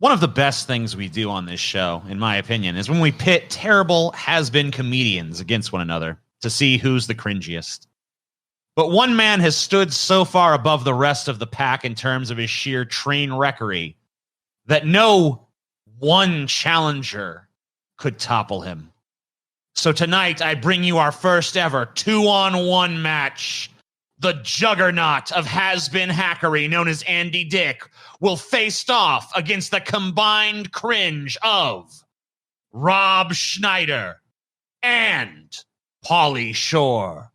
One of the best things we do on this show, in my opinion, is when we pit terrible has-been comedians against one another to see who's the cringiest. But one man has stood so far above the rest of the pack in terms of his sheer train-wreckery that no one challenger could topple him. So tonight, I bring you our first ever 2-on-1 match. The juggernaut of has-been hackery, known as Andy Dick, will face off against the combined cringe of Rob Schneider and Pauly Shore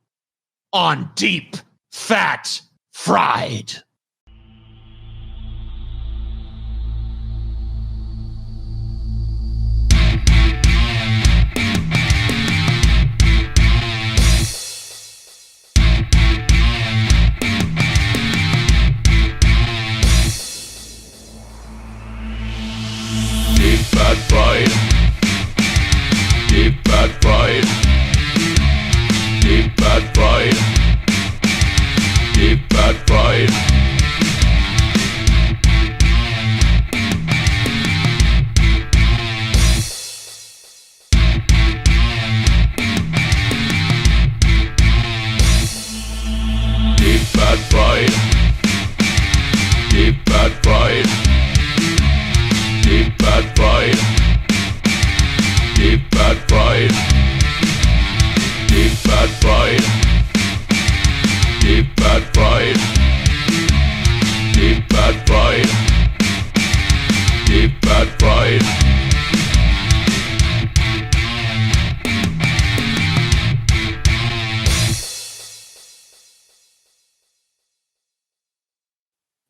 on Deep Fat Fried. Deep fat fried. Deep fat fried. Deep fat fried. Deep fat fried. Deep fat fried. Deep fat fried. Deep fat fried. Deep fat fried. Deep fat fried. Deep fat fried. Deep fat fried. Deep fat fried.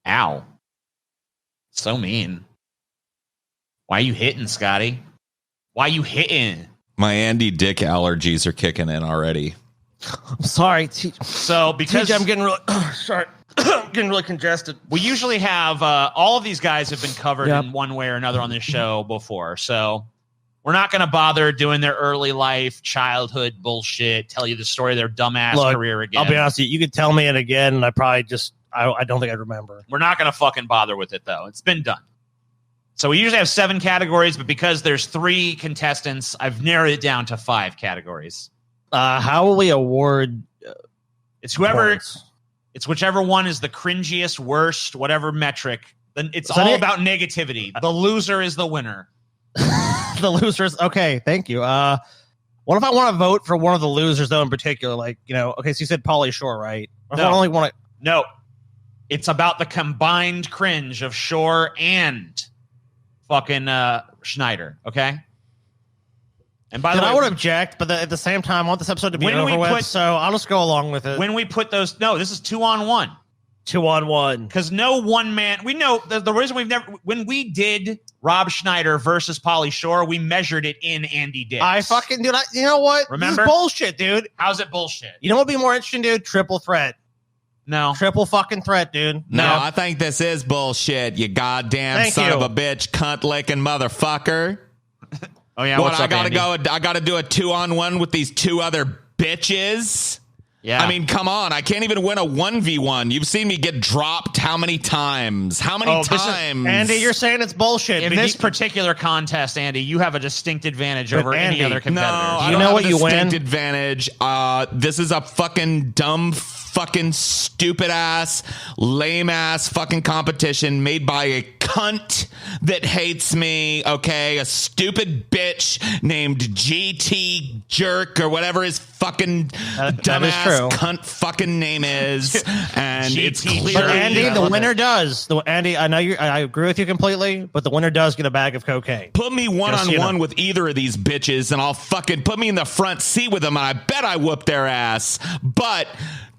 Ow. So mean. Why are you hitting, Scotty? Why are you hitting? My Andy Dick allergies are kicking in already. I'm sorry. So because I'm getting really sorry. I'm getting really congested. we usually have all of these guys have been covered in one way or another on this show before. So we're not going to bother doing their early life, childhood bullshit, tell you the story of their dumbass career again. I'll be honest with you. You could tell me it again, and I probably just I don't think I'd remember. We're not going to fucking bother with it, though. It's been done. So we usually have 7 categories, but because there's 3 contestants, I've narrowed it down to 5 categories. How will we award It's whoever. points? It's whichever one is the cringiest, worst, whatever metric. Then it's So all they- about negativity. The loser is the winner. The losers? Okay, thank you. What if I want to vote for one of the losers, though, in particular? Like, okay, so you said Pauly Shore, right? What if I No. only want to... No, it's about the combined cringe of Shore and fucking Schneider. Okay. And by the way, I would object, but at the same time, I want this episode to be When we over with, put- so I'll just go along with it. when we put those, no, this is 2-on-1. 2-on-1. Because no one man, we know the reason we've never, when we did Rob Schneider versus Pauly Shore, we measured it in Andy Dick. Dude, you know what? Remember? This is bullshit, dude. How's it bullshit? You know what would be more interesting, dude? Triple threat. No. Triple fucking threat, dude. No, No. I think this is bullshit, you goddamn Thank son you. of a bitch, cunt licking motherfucker. Oh yeah. What, What's I up, gotta Andy? go, I gotta do a 2-on-1 with these 2 other bitches? Yeah. I mean, come on. I can't even win a 1v1. You've seen me get dropped how many times? How many this is- times? Andy, you're saying it's bullshit. in but this you- particular contest, Andy, you have a distinct advantage But over any Andy, other No, competitor. I you don't know have what a you distinct win? advantage. This is a fucking dumb, fucking stupid ass, lame ass fucking competition made by a cunt that hates me. Okay, a stupid bitch named GT Jerk or whatever his fucking that is dumbass true. cunt fucking name is, and it's GT clear. But Jerk. Andy, I the love winner it. does. Andy, I know I agree with you completely, but the winner does get a bag of cocaine. Put me one Just on so you one know. with either of these bitches, and I'll fucking put me in the front seat with them, and I bet I whoop their ass. But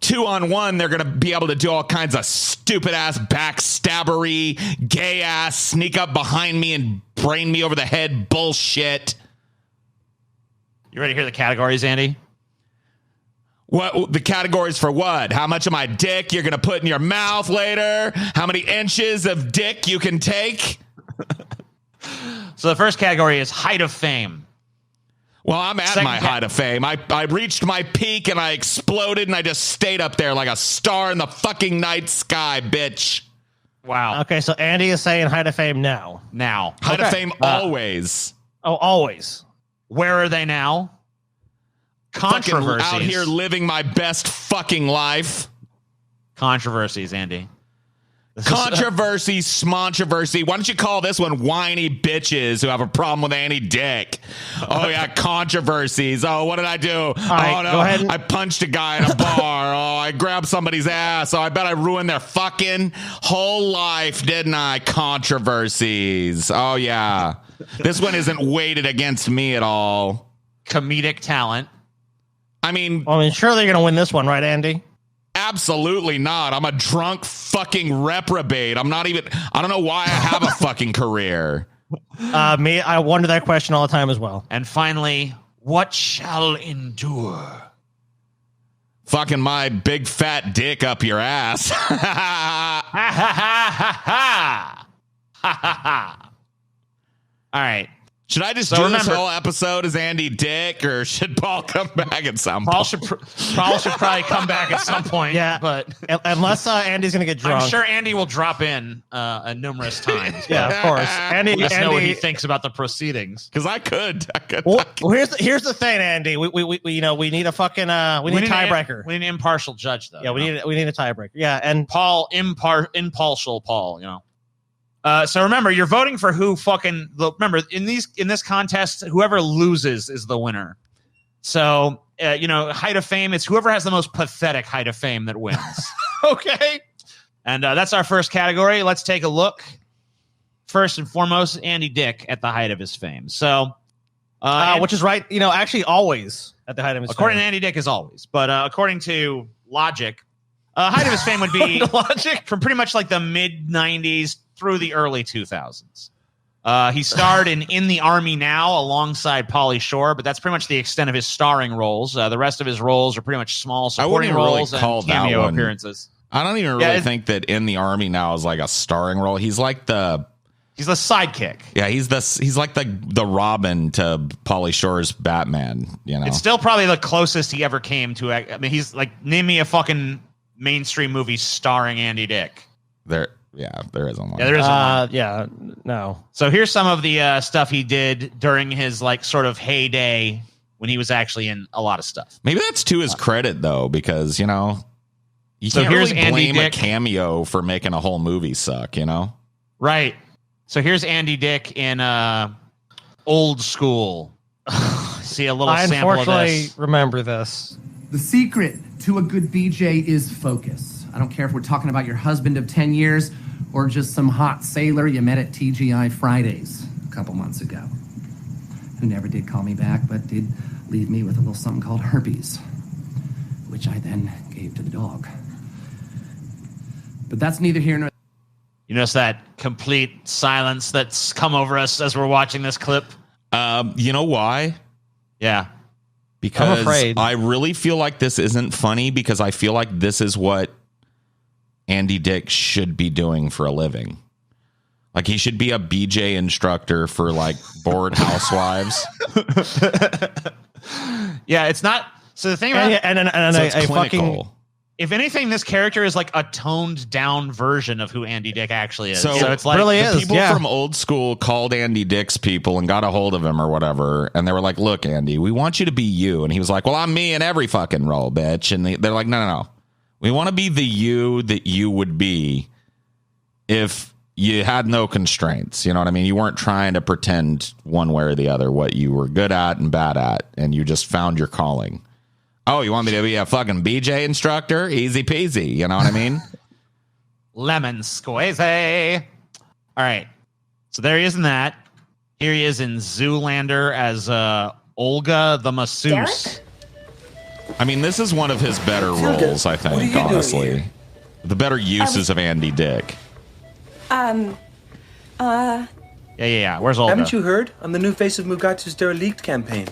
2-on-1, they're gonna be able to do all kinds of stupid ass backstabbery, gay ass, sneak up behind me and brain me over the head bullshit. You ready to hear the categories, Andy? What the categories for what? How much of my dick you're gonna put in your mouth later? How many inches of dick you can take? So the first category is height of fame. Well, I'm at Second my height of fame. I reached my peak and I exploded and I just stayed up there like a star in the fucking night sky, bitch. Wow. Okay, so Andy is saying height of fame now. Now. Height of Okay. fame always. Oh, always. Where are they now? Fucking Controversies. out here living my best fucking life. Controversies, Andy. Controversy, smontroversy. Why don't you call this one whiny bitches who have a problem with Andy Dick? Oh, yeah, controversies. Oh, what did I do? right, oh, no, go ahead. I punched a guy in a bar. Oh, I grabbed somebody's ass. Oh, I bet I ruined their fucking whole life, didn't I? Controversies. Oh, yeah. This one isn't weighted against me at all. Comedic talent. I mean, Surely you're going to win this one, right, Andy? absolutely not. I'm a drunk fucking reprobate. I don't know why I have a fucking career. I wonder that question all the time as well. And finally, what shall endure? Fucking my big fat dick up your ass. Ha ha ha ha ha. Ha ha ha. All right. Should I just So do remember- this whole episode as Andy Dick, or should Paul come back at some Paul point? should probably come back at some point. Yeah. But Unless Andy's going to get drunk. I'm sure Andy will drop in numerous times. Yeah, of course. Andy, Let us know what he Andy thinks about the proceedings. Because I could. well, here's the thing, Andy. We need a fucking we need a tiebreaker. We need an impartial judge, though. Yeah, we need a tiebreaker. Yeah, and Paul, impartial Paul, you know. So remember, you're voting for who fucking. Remember, in this contest, whoever loses is the winner. So height of fame. It's whoever has the most pathetic height of fame that wins. Okay, and that's our first category. Let's take a look. First and foremost, Andy Dick at the height of his fame. So, which is right. Actually, always at the height of his according fame. to Andy Dick, is always. But according to logic, height of his fame would be logic from pretty much like the mid '90s through the early 2000s. He starred in the Army Now alongside Pauly Shore, but that's pretty much the extent of his starring roles. The rest of his roles are pretty much small supporting roles and cameo appearances. I don't even really think that In the Army Now is like a starring role. He's like the sidekick. Yeah, he's like the Robin to Pauly Shore's Batman. It's still probably the closest he ever came to. I mean, he's like, name me a fucking mainstream movie starring Andy Dick. There isn't one. Yeah, there isn't one. Yeah, no. So here's some of the stuff he did during his like sort of heyday when he was actually in a lot of stuff. Maybe that's to his credit though, because you can't here's really Andy blame Dick. a cameo for making a whole movie suck. Right. So here's Andy Dick in Old School. See a little I sample of unfortunately this. remember this. The secret to a good BJ is focus. I don't care if we're talking about your husband of 10 years or just some hot sailor you met at TGI Fridays a couple months ago, who never did call me back, but did leave me with a little something called herpes, which I then gave to the dog. But that's neither here nor... You notice that complete silence that's come over us as we're watching this clip? You know why? Yeah. Because I'm afraid. I really feel like this isn't funny, because I feel like this is what Andy Dick should be doing for a living. Like, he should be a BJ instructor for like bored housewives. Yeah, it's not. So the thing about And So it's a clinical. fucking if anything, this character is like a toned down version of who Andy Dick actually is. So it's like really the is, people yeah. from Old School called Andy Dick's people and got a hold of him or whatever, and they were like, "Look, Andy, we want you to be you." And he was like, "Well, I'm me in every fucking role, bitch." And they're like, "No. We want to be the you that you would be if you had no constraints." You know what I mean? You weren't trying to pretend one way or the other what you were good at and bad at, and you just found your calling. Oh, you want me to be a fucking BJ instructor? Easy peasy. You know what I mean? lemon squeezy. All right. So there he is in that. Here he is in Zoolander as Olga the masseuse. I mean, this is one of his better roles, I think, honestly. The better uses of Andy Dick. Yeah. Where's Olga? Haven't you heard? I'm the new face of Mugatu's Derelict campaign.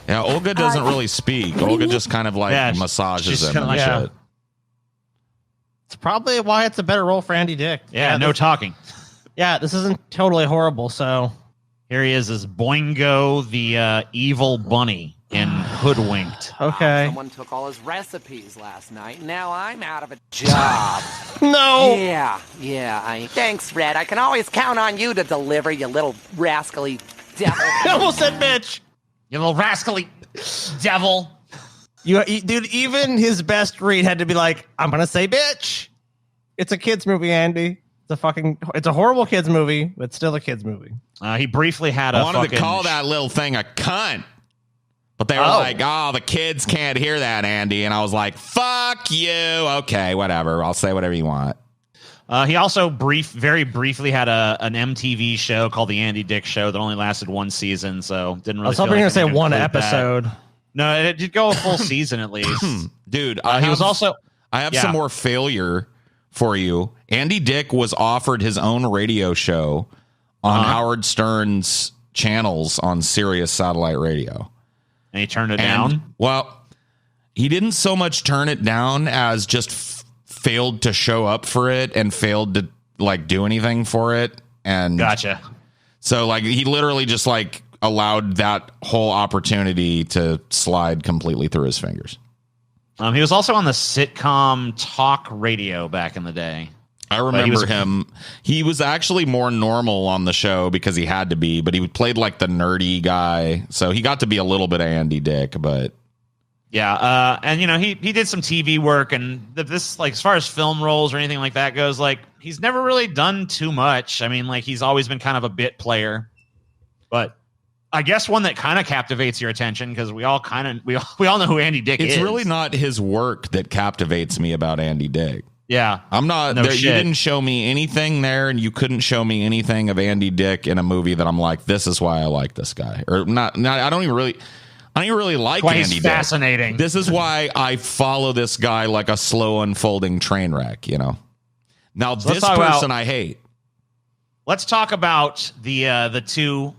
Yeah, Olga doesn't really speak. Olga just kind of like massages she's him kinda and like- shit. It's probably why it's a better role for Andy Dick. Yeah, no talking. Yeah, this isn't totally horrible. So Here he is as Boingo the evil bunny in hoodwinked. Okay. Someone took all his recipes last night. Now I'm out of a job. No. Yeah. Thanks, Red. I can always count on you to deliver, you little rascally devil. I almost said bitch. You little rascally devil. Dude, even his best read had to be like, I'm gonna say bitch. It's a kids movie, Andy. It's a horrible kids movie, but still a kids movie. He briefly had I wanted to call that little thing a cunt. But they were like, oh, the kids can't hear that, Andy. And I was like, fuck you. Okay, whatever. I'll say whatever you want. He also very briefly had an MTV show called The Andy Dick Show that only lasted one season, so didn't really. I was hoping you were going to say one episode. That. No, it did go a full season at least. Dude, I have some more failure for you. Andy Dick was offered his own radio show on Howard Stern's channels on Sirius Satellite Radio. And he turned it down? Well, he didn't so much turn it down as just failed to show up for it and failed to do anything for it. And gotcha. So he literally just allowed that whole opportunity to slide completely through his fingers. He was also on the sitcom Talk Radio back in the day. I remember him. He was actually more normal on the show because he had to be, but he played the nerdy guy. So he got to be a little bit of Andy Dick, but yeah. And he did some TV work, and this as far as film roles or anything like that goes, he's never really done too much. I mean, he's always been kind of a bit player, but I guess one that kind of captivates your attention because we all know who Andy Dick is. It's really not his work that captivates me about Andy Dick. Yeah, I'm not there. You didn't show me anything there, and you couldn't show me anything of Andy Dick in a movie that I'm like, this is why I like this guy, or not. I don't even really like Andy Dick. Fascinating. This is why I follow this guy like a slow unfolding train wreck. Now so this person I hate. Let's talk about the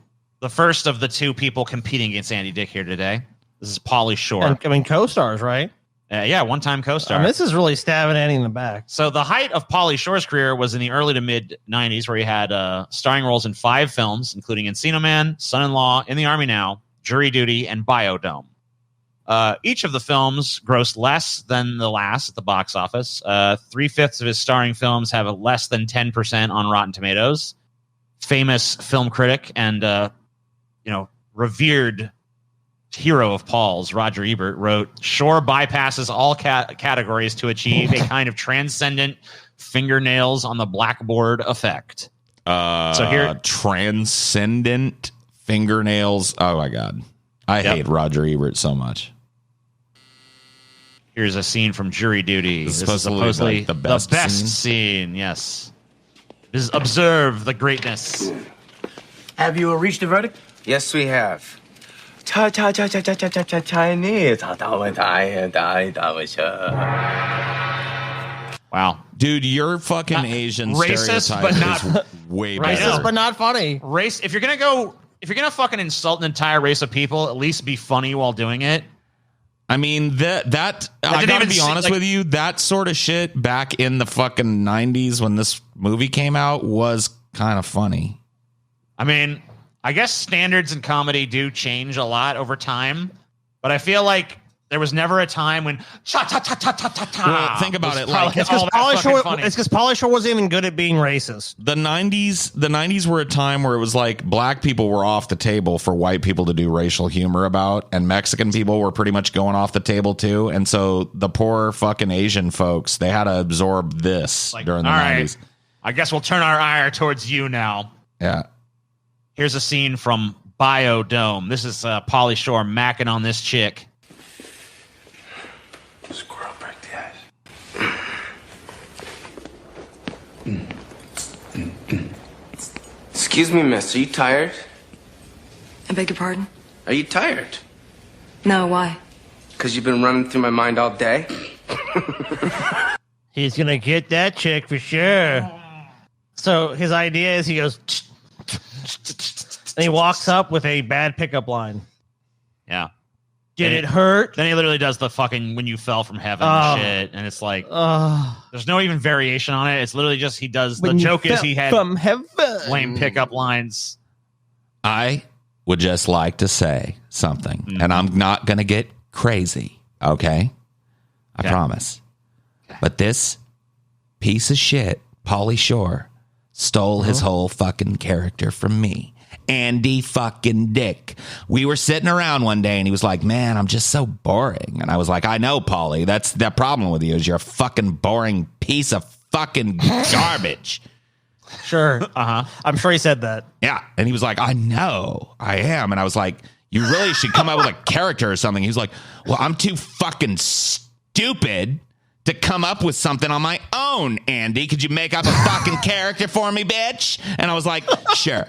first of the two people competing against Andy Dick here today. This is Pauly Shore. Co-stars, right? Yeah, one-time co-star. This is really stabbing Andy in the back. So the height of Pauly Shore's career was in the early to mid-'90s, where he had starring roles in 5 films, including Encino Man, Son-in-Law, In the Army Now, Jury Duty, and Biodome. Each of the films grossed less than the last at the box office. 3/5 of his starring films have a less than 10% on Rotten Tomatoes. Famous film critic and revered hero of Paul's, Roger Ebert, wrote, Shore bypasses all categories to achieve a kind of transcendent fingernails on the blackboard effect. So here, transcendent fingernails. Oh my God. I hate Roger Ebert so much. Here's a scene from Jury Duty. This is supposedly the best scene. Yes. This is observe the greatness. Have you reached a verdict? Yes, we have. Chinese. Wow. Dude, your fucking Asian racist, stereotype but not is way better. Racist, but not funny. If you're gonna fucking insult an entire race of people, at least be funny while doing it. I mean, that I gotta be honest with you, that sort of shit back in the fucking 90s when this movie came out was kind of funny. I mean, I guess standards in comedy do change a lot over time, but I feel like there was never a time when well, think about it. It's because Pauly Shore wasn't even good at being racist. The 90s were a time where it was like black people were off the table for white people to do racial humor about, and Mexican people were pretty much going off the table too. And so the poor fucking Asian folks, they had to absorb this during the 90s. Right. I guess we'll turn our ire towards you now. Yeah. Here's a scene from Biodome. This is Pauly Shore macking on this chick. Squirrel break the ice. Excuse me, miss. Are you tired? I beg your pardon? Are you tired? No, why? Because you've been running through my mind all day? He's going to get that chick for sure. So his idea is he goes... and he walks up with a bad pickup line. Yeah. Did it hurt? Then he literally does the fucking when you fell from heaven shit. And it's like, there's no even variation on it. It's literally just he does. The joke is he had from heaven lame pickup lines. I would just like to say something, and I'm not going to get crazy. Okay? I promise. But this piece of shit, Pauly Shore, stole his whole fucking character from me. Andy fucking Dick. We were sitting around one day and he was like, man, I'm just so boring. And I was like, I know, Pauly. That's the problem with you is you're a fucking boring piece of fucking garbage. Sure. I'm sure he said that. Yeah. And he was like, I know I am. And I was like, you really should come up with a character or something. He was like, well, I'm too fucking stupid to come up with something on my own, Andy. Could you make up a fucking character for me, bitch? And I was like, sure.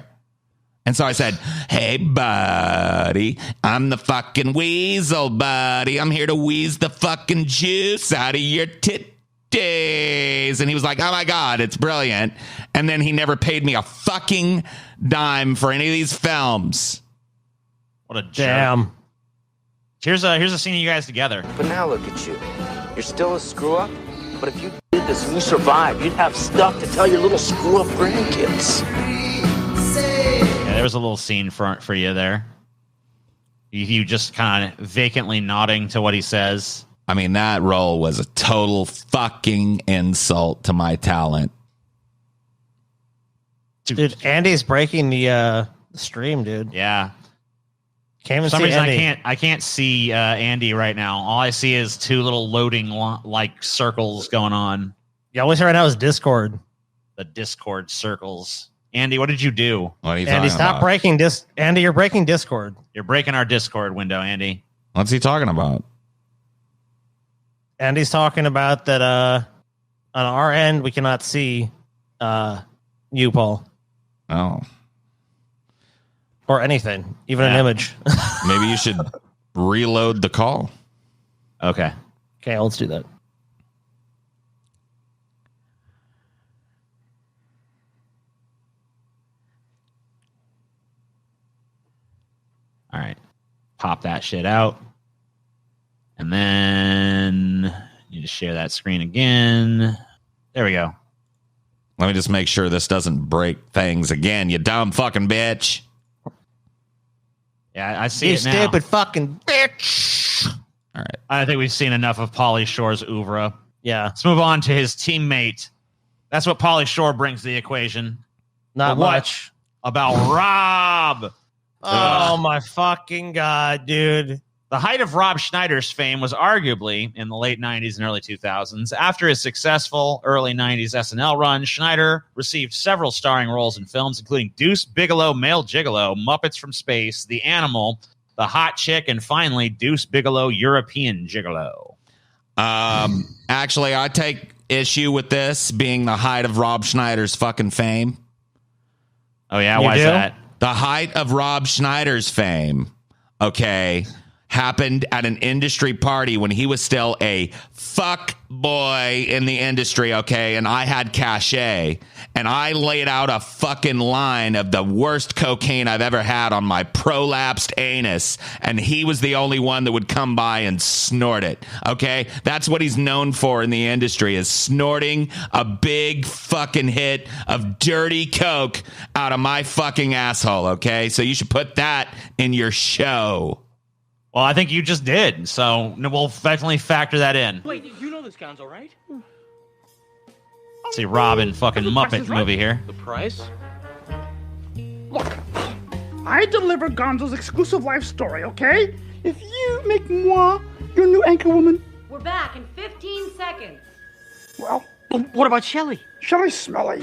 And so I said, hey, buddy, I'm the fucking weasel, buddy. I'm here to wheeze the fucking juice out of your titties. And he was like, oh, my God, it's brilliant. And then he never paid me a fucking dime for any of these films. What a jerk. Damn. Here's a scene of you guys together. But now look at you. You're still a screw-up, but if you did this and you survived, you'd have stuff to tell your little screw-up grandkids. Yeah, there was a little scene for you there. You just kind of vacantly nodding to what he says. I mean, that role was a total fucking insult to my talent. Dude, Andy's breaking the stream, dude. Yeah. Can't even For some see reason, Andy. I can't see Andy right now. All I see is two little loading like circles going on. Yeah, all we see right now is Discord. The Discord circles. Andy, what did you do? What are you Andy, talking stop about? breaking Andy, you're breaking Discord. You're breaking our Discord window, Andy. What's he talking about? Andy's talking about that on our end we cannot see you, Paul. Oh. Or anything, even an Yeah. image. Maybe you should reload the call. Okay. Okay, let's do that. All right. Pop that shit out. And then you just share that screen again. There we go. Let me just make sure this doesn't break things again, you dumb fucking bitch. Yeah, I see You it now. stupid fucking bitch. All right. I think we've seen enough of Pauly Shore's oeuvre. Yeah, Let's move on to his teammate. That's what Pauly Shore brings to the equation. not But what much. about Rob? Oh my fucking God, dude. The height of Rob Schneider's fame was arguably in the late 90s and early 2000s. After his successful early 90s SNL run, Schneider received several starring roles in films, including Deuce Bigelow, Male Gigolo, Muppets from Space, The Animal, The Hot Chick, and finally Deuce Bigelow, European Gigolo. Actually, I take issue with this being the height of Rob Schneider's fucking fame. Oh, yeah? You Why is do? that? The height of Rob Schneider's fame, okay, happened at an industry party when he was still a fuck boy in the industry, okay, and I had cachet, and I laid out a fucking line of the worst cocaine I've ever had on my prolapsed anus, and he was the only one that would come by and snort it, okay? That's what he's known for in the industry, is snorting a big fucking hit of dirty coke out of my fucking asshole, okay? So you should put that in your show. Well, I think you just did, so we'll definitely factor that in. Wait, you know this gonzo, right? See Robin fucking The Price Muppet is Right. movie here. The price? Look, I deliver Gonzo's exclusive life story, okay? If you make moi your new anchor woman, We're back in 15 seconds. well, What about Shelly? Shelly's smelly.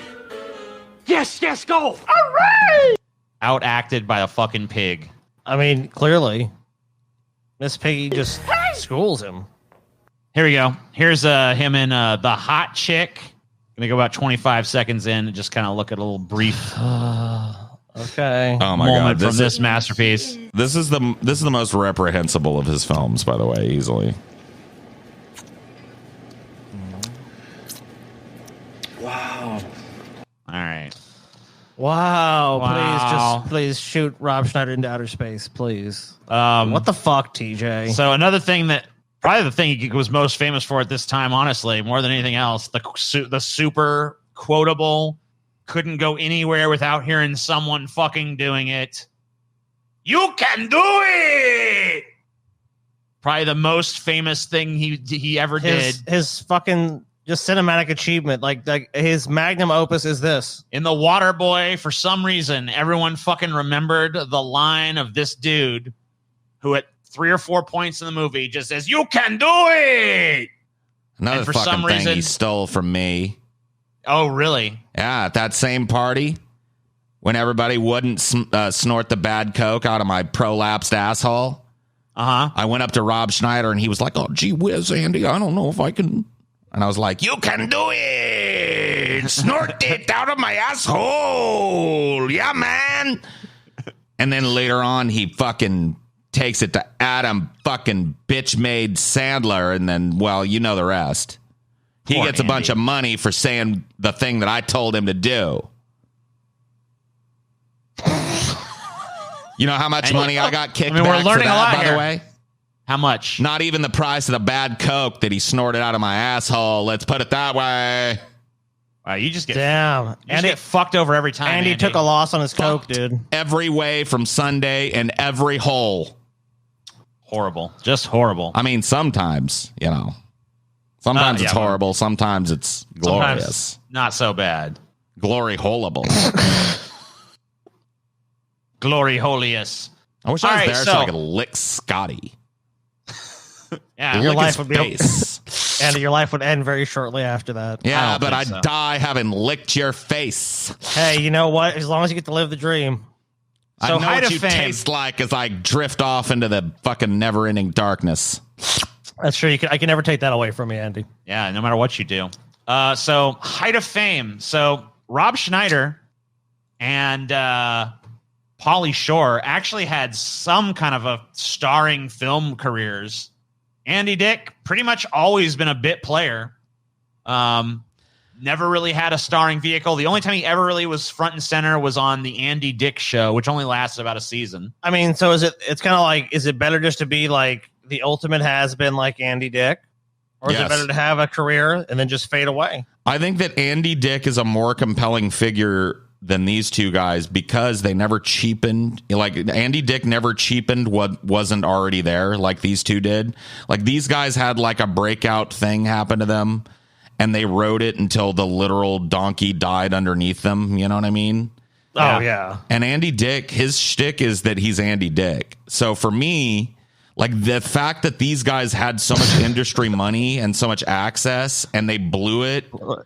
Yes, go! All right! Outacted by a fucking pig. I mean, clearly, Miss Piggy just schools him. Here we go. Here's him in The Hot Chick. Gonna go about 25 seconds in and just kind of look at a little brief Okay. Oh my moment god, from this masterpiece. This is the most reprehensible of his films, by the way, easily. Wow. All right. Wow. Wow. Please shoot Rob Schneider into outer space, please. What What the fuck, TJ? So another thing that probably the thing he was most famous for at this time, honestly, more than anything else, the super quotable, couldn't go anywhere without hearing someone fucking doing it. You can do it. Probably the most famous thing he ever did. His fucking just cinematic achievement. Like his magnum opus is this. In The Waterboy, for some reason, everyone fucking remembered the line of this dude who at 3 or 4 points in the movie just says, "You can do it." Another And for fucking some thing reason- he stole from me. Oh, really? Yeah, at that same party when everybody wouldn't snort the bad coke out of my prolapsed asshole. I went up to Rob Schneider and he was like, "Oh, gee whiz, Andy, I don't know if I can." And I was like, "You can do it. Snort it out of my asshole. Yeah, man." And then later on, he fucking takes it to Adam fucking bitch-made Sandler. And then, well, you know the rest. He Poor gets a bunch Andy. of money for saying the thing that I told him to do. You know how much money I got kicked we're back learning for a lot that, by here. the way? How much? Not even the price of the bad coke that he snorted out of my asshole. Let's put it that way. Wow, you just get Damn. Andy get fucked over every time. Andy took a loss on his coke, dude. Every way from Sunday and every hole. Horrible. Just horrible. I mean, sometimes, you know. Sometimes yeah, it's well, horrible. Sometimes it's glorious. Sometimes not so bad. Glory holable. Glory holiest. I wish I was All right, there so I could lick Scotty. Yeah, Your Lick life his would be face. and your life would end very shortly after that. Yeah, don't but think I'd so. die having licked your face. Hey, you know what? As long as you get to live the dream. I So know height what of you fame. taste like as I drift off into the fucking never-ending darkness. That's true. I can never take that away from you, Andy. Yeah, no matter what you do. So height of fame. So Rob Schneider and Pauly Shore actually had some kind of a starring film careers. Andy Dick pretty much always been a bit player. Never really had a starring vehicle. The only time he ever really was front and center was on the Andy Dick show, which only lasted about a season. I mean, so it's kind of like, is it better just to be like the ultimate has been like Andy Dick? Or is Yes. it better to have a career and then just fade away? I think that Andy Dick is a more compelling figure than these two guys because they never cheapened. Like Andy Dick never cheapened what wasn't already there like these two did. Like these guys had like a breakout thing happen to them and they rode it until the literal donkey died underneath them. You know what I mean? Oh, yeah. And Andy Dick, his shtick is that he's Andy Dick. So for me, like the fact that these guys had so much industry money and so much access and they blew it Oh,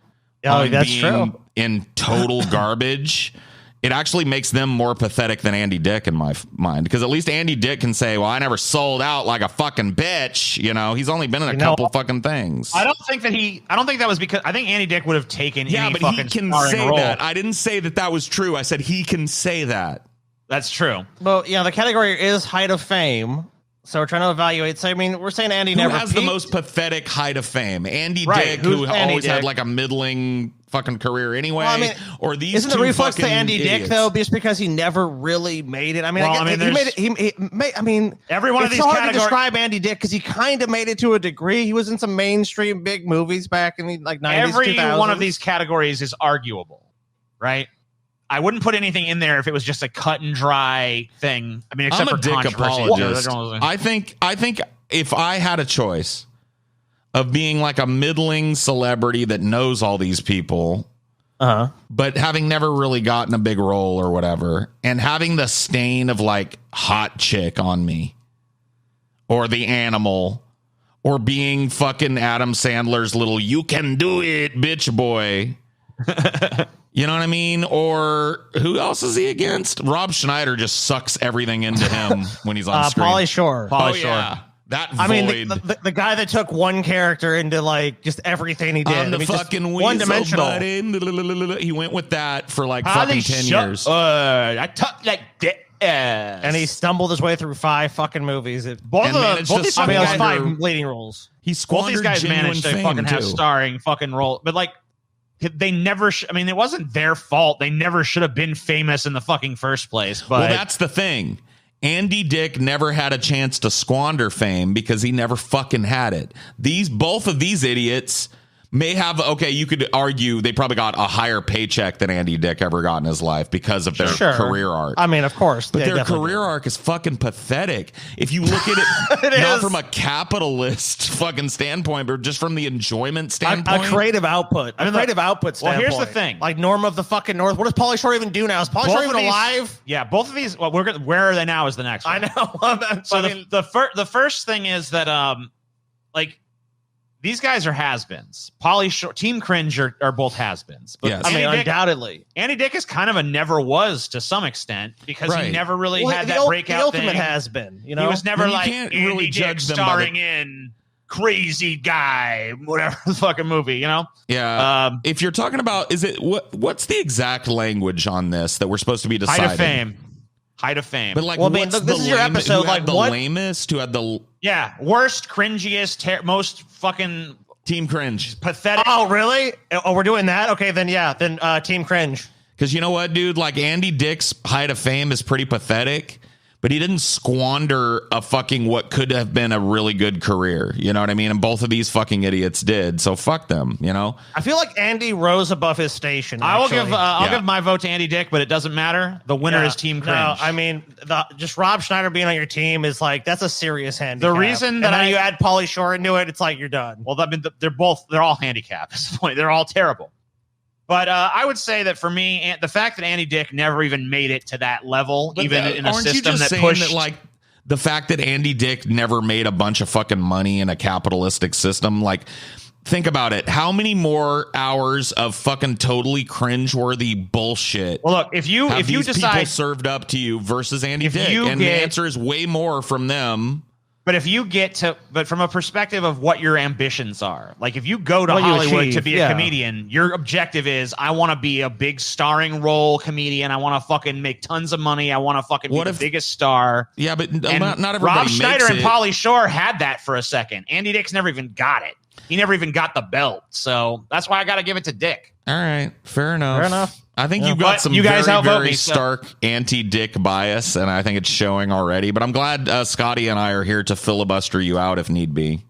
on that's being true. in total garbage, it actually makes them more pathetic than Andy Dick in my mind. Because at least Andy Dick can say, well, I never sold out like a fucking bitch. You know, he's only been in a couple fucking things. I don't think that was because I think Andy Dick would have taken any but fucking he can starring say role. that. I didn't say that was true. I said he can say that. That's true. Well, yeah, the category is height of fame. So we're trying to evaluate. So, I mean, we're saying Andy Who never has the peaked. most pathetic height of fame? Andy Right, Dick, who's who Andy always had Dick? like a middling fucking career anyway. Well, I mean, or these Isn't the two reflex to fucking Andy Dick idiots. though, just because he never really made it? I mean, Well, I I mean, guess he made there's- it. He made. I mean, Every one of it's these so hard to categories- describe Andy Dick because he kind of made it to a degree. He was in some mainstream big movies back in the like 90s. Every 2000s. one of these categories is arguable, right? I wouldn't put anything in there if it was just a cut and dry thing. I mean, except I'm for a dick controversy. apologist. Yeah, I think if I had a choice of being like a middling celebrity that knows all these people, but having never really gotten a big role or whatever, and having the stain of like hot chick on me, or the animal, or being fucking Adam Sandler's little "you can do it" bitch boy. You know what I mean? Or who else is he against? Rob Schneider just sucks everything into him when he's on screen. Pauly Shore. Oh, yeah. That void. I mean, the guy that took one character into like just everything he did. I'm the I mean, just fucking one-dimensional. buddy. He went with that for like Pauly fucking 10 Shore. years. I talk like this. And he stumbled his way through 5 fucking movies. Both And of managed both to these I mean, it was squander- 5 leading roles. He both squandered these guys genuine managed to fame, fucking have too. starring fucking role, but like they never. I mean, it wasn't their fault. They never should have been famous in the fucking first place. But Well, that's the thing. Andy Dick never had a chance to squander fame because he never fucking had it. Both of these idiots may have, okay, you could argue they probably got a higher paycheck than Andy Dick ever got in his life because of their career arc. I mean, of course. But their career arc is fucking pathetic. If you look at it, not from a capitalist fucking standpoint, but just from the enjoyment standpoint. A creative output. Creative output standpoint. Well, here's the thing. Like Norm of the fucking North. What does Pauly Shore even do now? Is Pauly Shore even alive? Yeah, both of these. Well, where are they now is the next one. I know. So the first thing is that, like, these guys are has-beens. Pauly Shore, Team Cringe are both has-beens. But yes. I mean, undoubtedly. Andy Dick is kind of a never was to some extent because he never really had that breakout the ultimate thing. has-been. You know, he was never you like can't Andy really Dick judge them starring in Crazy Guy, whatever the fucking movie, you know? Yeah. If you're talking about, what's the exact language on this that we're supposed to be deciding? Height of fame. But like, well, I mean, look, this is your episode. Like the lamest, who had the worst, cringiest, most fucking Team Cringe, pathetic. Oh, really? Oh, we're doing that? Okay, then Team Cringe. Because you know what, dude? Like Andy Dick's height of fame is pretty pathetic, but he didn't squander a fucking what could have been a really good career. You know what I mean? And both of these fucking idiots did. So fuck them. You know? I feel like Andy rose above his station. I'll give my vote to Andy Dick, but it doesn't matter. The winner is Team Cringe. No, I mean, just Rob Schneider being on your team is like, that's a serious handicap. The reason that you add Pauly Shore into it, it's like you're done. Well, I mean, they're all handicapped at this point. They're all terrible. But I would say that for me, the fact that Andy Dick never even made it to that level, in a system that pushed, like the fact that Andy Dick never made a bunch of fucking money in a capitalistic system, like. Think about it. How many more hours of fucking totally cringeworthy bullshit? Well, look, if you decide people served up to you versus Andy Dick, and the answer is way more from them. But from a perspective of what your ambitions are, like if you go to Hollywood to be a comedian, your objective is I want to be a big starring role comedian. I want to fucking make tons of money. I want to fucking be the biggest star. Yeah, but not everybody. Rob Schneider makes and Pauly Shore had that for a second. Andy Dick's never even got it. He never even got the belt. So that's why I got to give it to Dick. All right. Fair enough. I think you've got some very stark anti-Dick bias, and I think it's showing already. But I'm glad Scotty and I are here to filibuster you out if need be.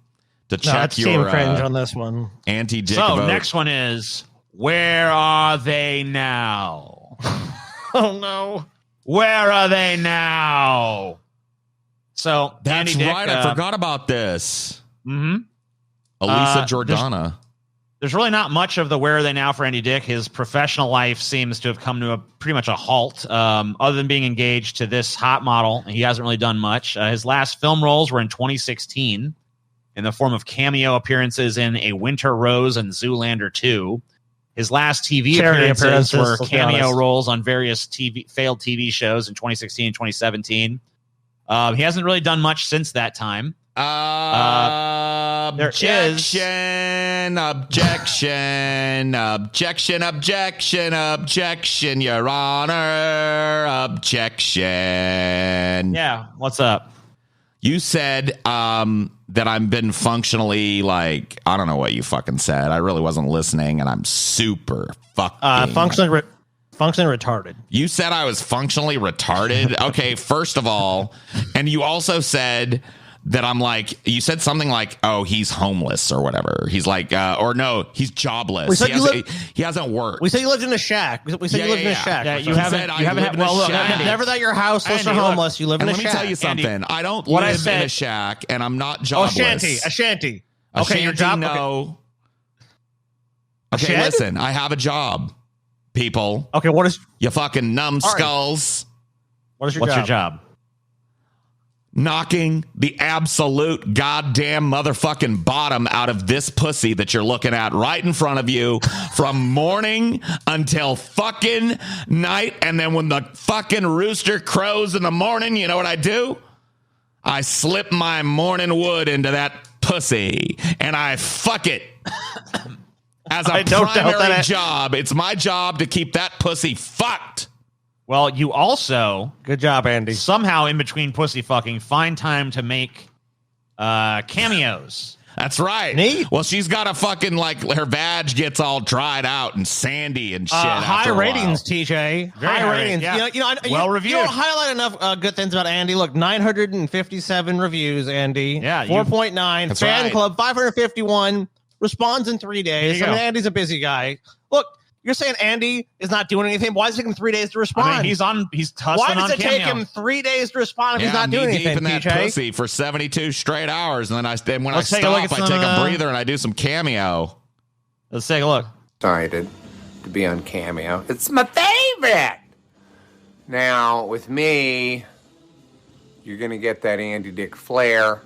To check your Team Cringe on this one. Anti-Dick vote. So next one is, where are they now? Oh, no. Where are they now? So that's Andy Dick, right. I forgot about this. Mm-hmm. Elisa Jordana. There's really not much of the where are they now for Andy Dick. His professional life seems to have come to pretty much a halt. Other than being engaged to this hot model, he hasn't really done much. His last film roles were in 2016 in the form of cameo appearances in A Winter Rose and Zoolander 2. His last TV appearances were cameo roles on various failed TV shows in 2016 and 2017. He hasn't really done much since that time. Objection, Your Honor. Objection. Yeah, what's up? You said that I've been functionally like, I don't know what you fucking said. I really wasn't listening, and I'm super fucking functionally retarded. You said I was functionally retarded. Okay, first of all, and you also said that I'm like, you said something like, oh, he's homeless or whatever. He's like, or no, he's jobless. He hasn't worked. We said you lived in a shack. We said you lived in a shack. Yeah, you haven't never that your house was for homeless. You live in a shack. Let me tell you something. Andy, I don't live in a shack, and I'm not jobless. A shanty. Okay, your job. No. Okay, listen. I have a job. People. Okay, what is you fucking numbskulls? What's your job? Knocking the absolute goddamn motherfucking bottom out of this pussy that you're looking at right in front of you from morning until fucking night. And then when the fucking rooster crows in the morning, you know what I do? I slip my morning wood into that pussy and I fuck it. As a primary job, it's my job to keep that pussy fucked. Well, you also, good job, Andy, somehow in between pussy fucking, find time to make cameos. That's right. Neat. Well, she's got a fucking, like, her vag gets all dried out and sandy and shit. High ratings, TJ. High ratings. Yeah. Well reviewed. You don't highlight enough good things about Andy. Look, 957 reviews, Andy. Yeah. 4.9. Fan club, 551. responds in 3 days. I mean, Andy's a busy guy. Look, you're saying Andy is not doing anything. Why does it take him 3 days to respond? I mean, he's hustling. Why does it take him 3 days to respond if he's not doing anything? In that pussy for 72 straight hours, and then when Let's I stop, I take a breather and I do some cameo. Let's take a look. Excited to be on Cameo. It's my favorite. Now with me, you're gonna get that Andy Dick flair.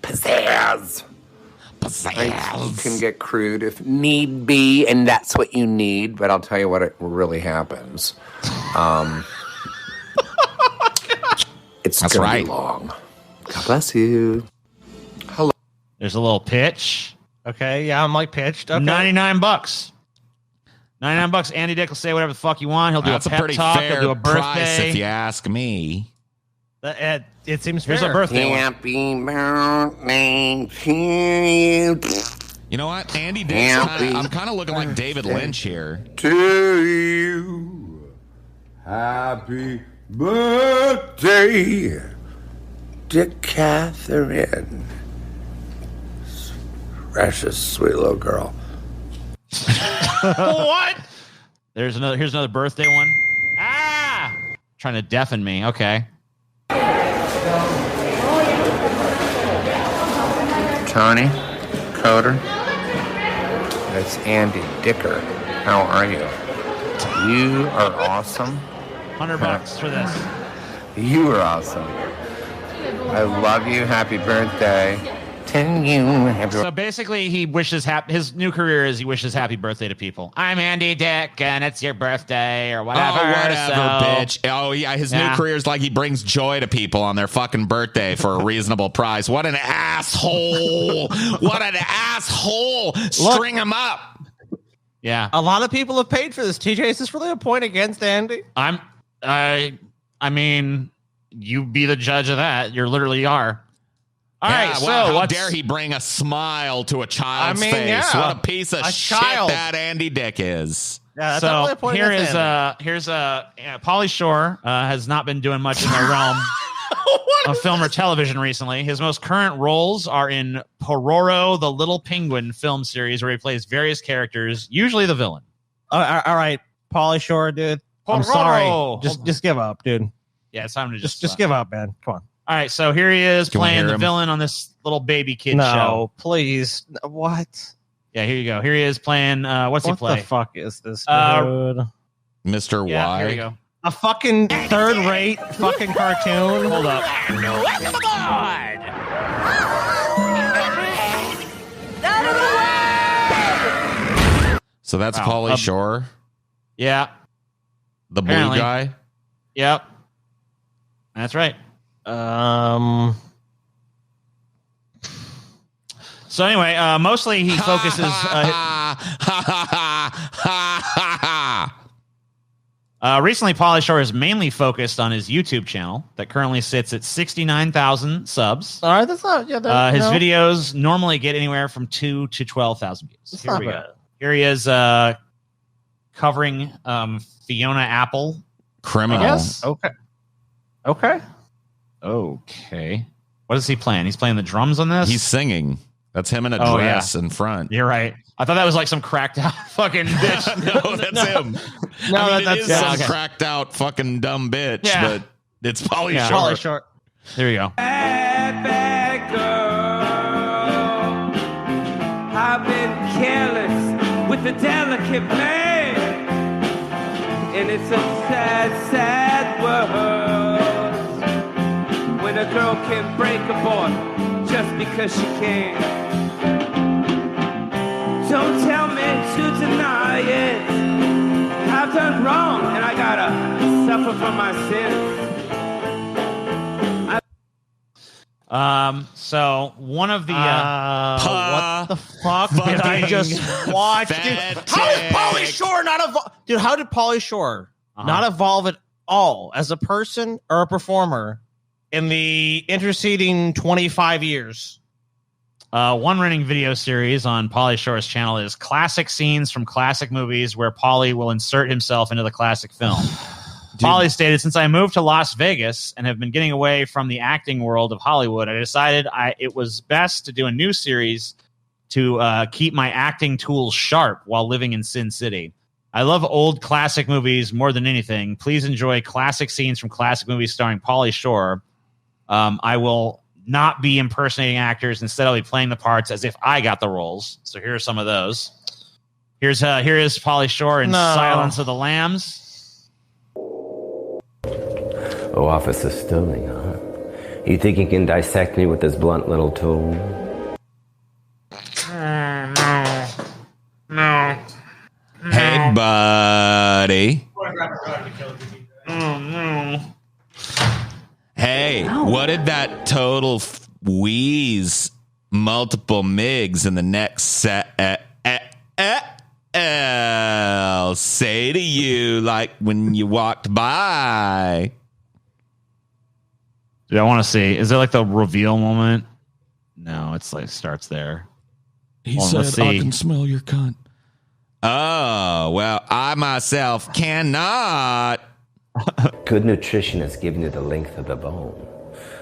Pizzazz. You can get crude if need be, and that's what you need. But I'll tell you what, it really happens. It's that's gonna right. be long. God bless you. Hello. There's a little pitch. Okay, yeah, I'm like pitched. Okay. $99. $99. Andy Dick will say whatever the fuck you want. He'll do That's a pep pretty talk. fair He'll do a birthday. price, if you ask me. It seems fair. Here's a birthday one. Happy birthday to you. You know what? Andy Dick's I'm kind of looking like David Lynch here. To you. Happy birthday, Dick Catherine. Precious, sweet little girl. What? Here's another birthday one. Ah! Trying to deafen me. Okay. Tony, Coder, that's Andy Dicker. How are you? You are awesome. $100 for this. You are awesome. I love you. Happy birthday to you. So basically, he wishes his new career is he wishes happy birthday to people. I'm Andy Dick, and it's your birthday or whatever. Oh, whatever, so, bitch. Oh, yeah, his new career is like he brings joy to people on their fucking birthday for a reasonable price. What an asshole. What an asshole. String him up. Yeah. A lot of people have paid for this. TJ, is this really a point against Andy? I mean, you be the judge of that. You literally are. All right, so how dare he bring a smile to a child's face? Yeah. What a piece of shit that Andy Dick is. Yeah, that's definitely a point against Andy. Here's Pauly Shore has not been doing much in the realm of film or television recently. His most current roles are in Pororo, the Little Penguin film series, where he plays various characters, usually the villain. All right, Pauly Shore, dude. I'm sorry. Just give up, dude. Yeah, it's time to just give up, man. Come on. All right, so here he is playing the villain on this little baby kid show. No, please. What? Yeah, here you go. Here he is playing. What's he play? What the fuck is this, dude? Mr. Yeah, Y. here you go. A fucking third-rate fucking cartoon. Hold up. So that's Pauly Shore, Yeah. the Apparently. blue guy. Yep. That's right. So anyway, mostly he focuses. Recently, Pauly Shore has mainly focused on his YouTube channel that currently sits at 69,000 subs. All right, that's not. Yeah, his videos normally get anywhere from 2 to 12,000 views. That's Here not we bad. go. Here he is covering Fiona Apple. Criminal. Yes. Okay. What is he playing? He's playing the drums on this? He's singing. That's him in a dress in front. You're right. I thought that was like some cracked out fucking bitch. No, that's him. No, I mean, that's it is some cracked out fucking dumb bitch, but it's Pauly Shore. Pauly Shore. There you go. Bad girl, I've been careless with the delicate man, and it's a sad, sad world when a girl can break a boy just because she can. Don't tell me to deny it. I've done wrong, and I gotta suffer for my sins. So one of the what the fuck did I just watch? Dude, how did Pauly Shore not evolve? Dude, how did Pauly Shore not evolve at all as a person or a performer in the interceding 25 years? One running video series on Pauly Shore's channel is classic scenes from classic movies where Pauly will insert himself into the classic film. Pauly stated, since I moved to Las Vegas and have been getting away from the acting world of Hollywood, I decided it was best to do a new series to keep my acting tools sharp while living in Sin City. I love old classic movies more than anything. Please enjoy classic scenes from classic movies starring Pauly Shore. I will not be impersonating actors. Instead, I'll be playing the parts as if I got the roles. So here are some of those. Here is Pauly Shore in Silence of the Lambs. Oh, Officer Sterling, huh? You think you can dissect me with this blunt little tool? No. Hey, buddy. Oh, no. Hey, what did that total wheeze multiple MIGs in the next set say to you like when you walked by? Dude, I want to see. Is there like the reveal moment? No, it's like starts there. He said, I can smell your cunt. Oh, well, I myself cannot. Good nutrition has given you the length of the bone.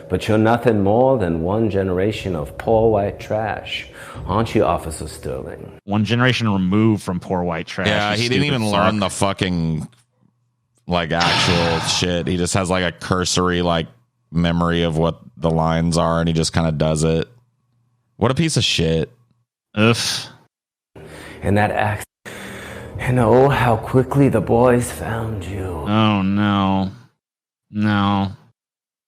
But you're nothing more than one generation of poor white trash. Aren't you, Officer Sterling? One generation removed from poor white trash. Yeah, he didn't even learn the fucking, like, actual shit. He just has, like, a cursory, like, memory of what the lines are, and he just kind of does it. What a piece of shit. Ugh. And that act. And oh, how quickly the boys found you. Oh, no. No.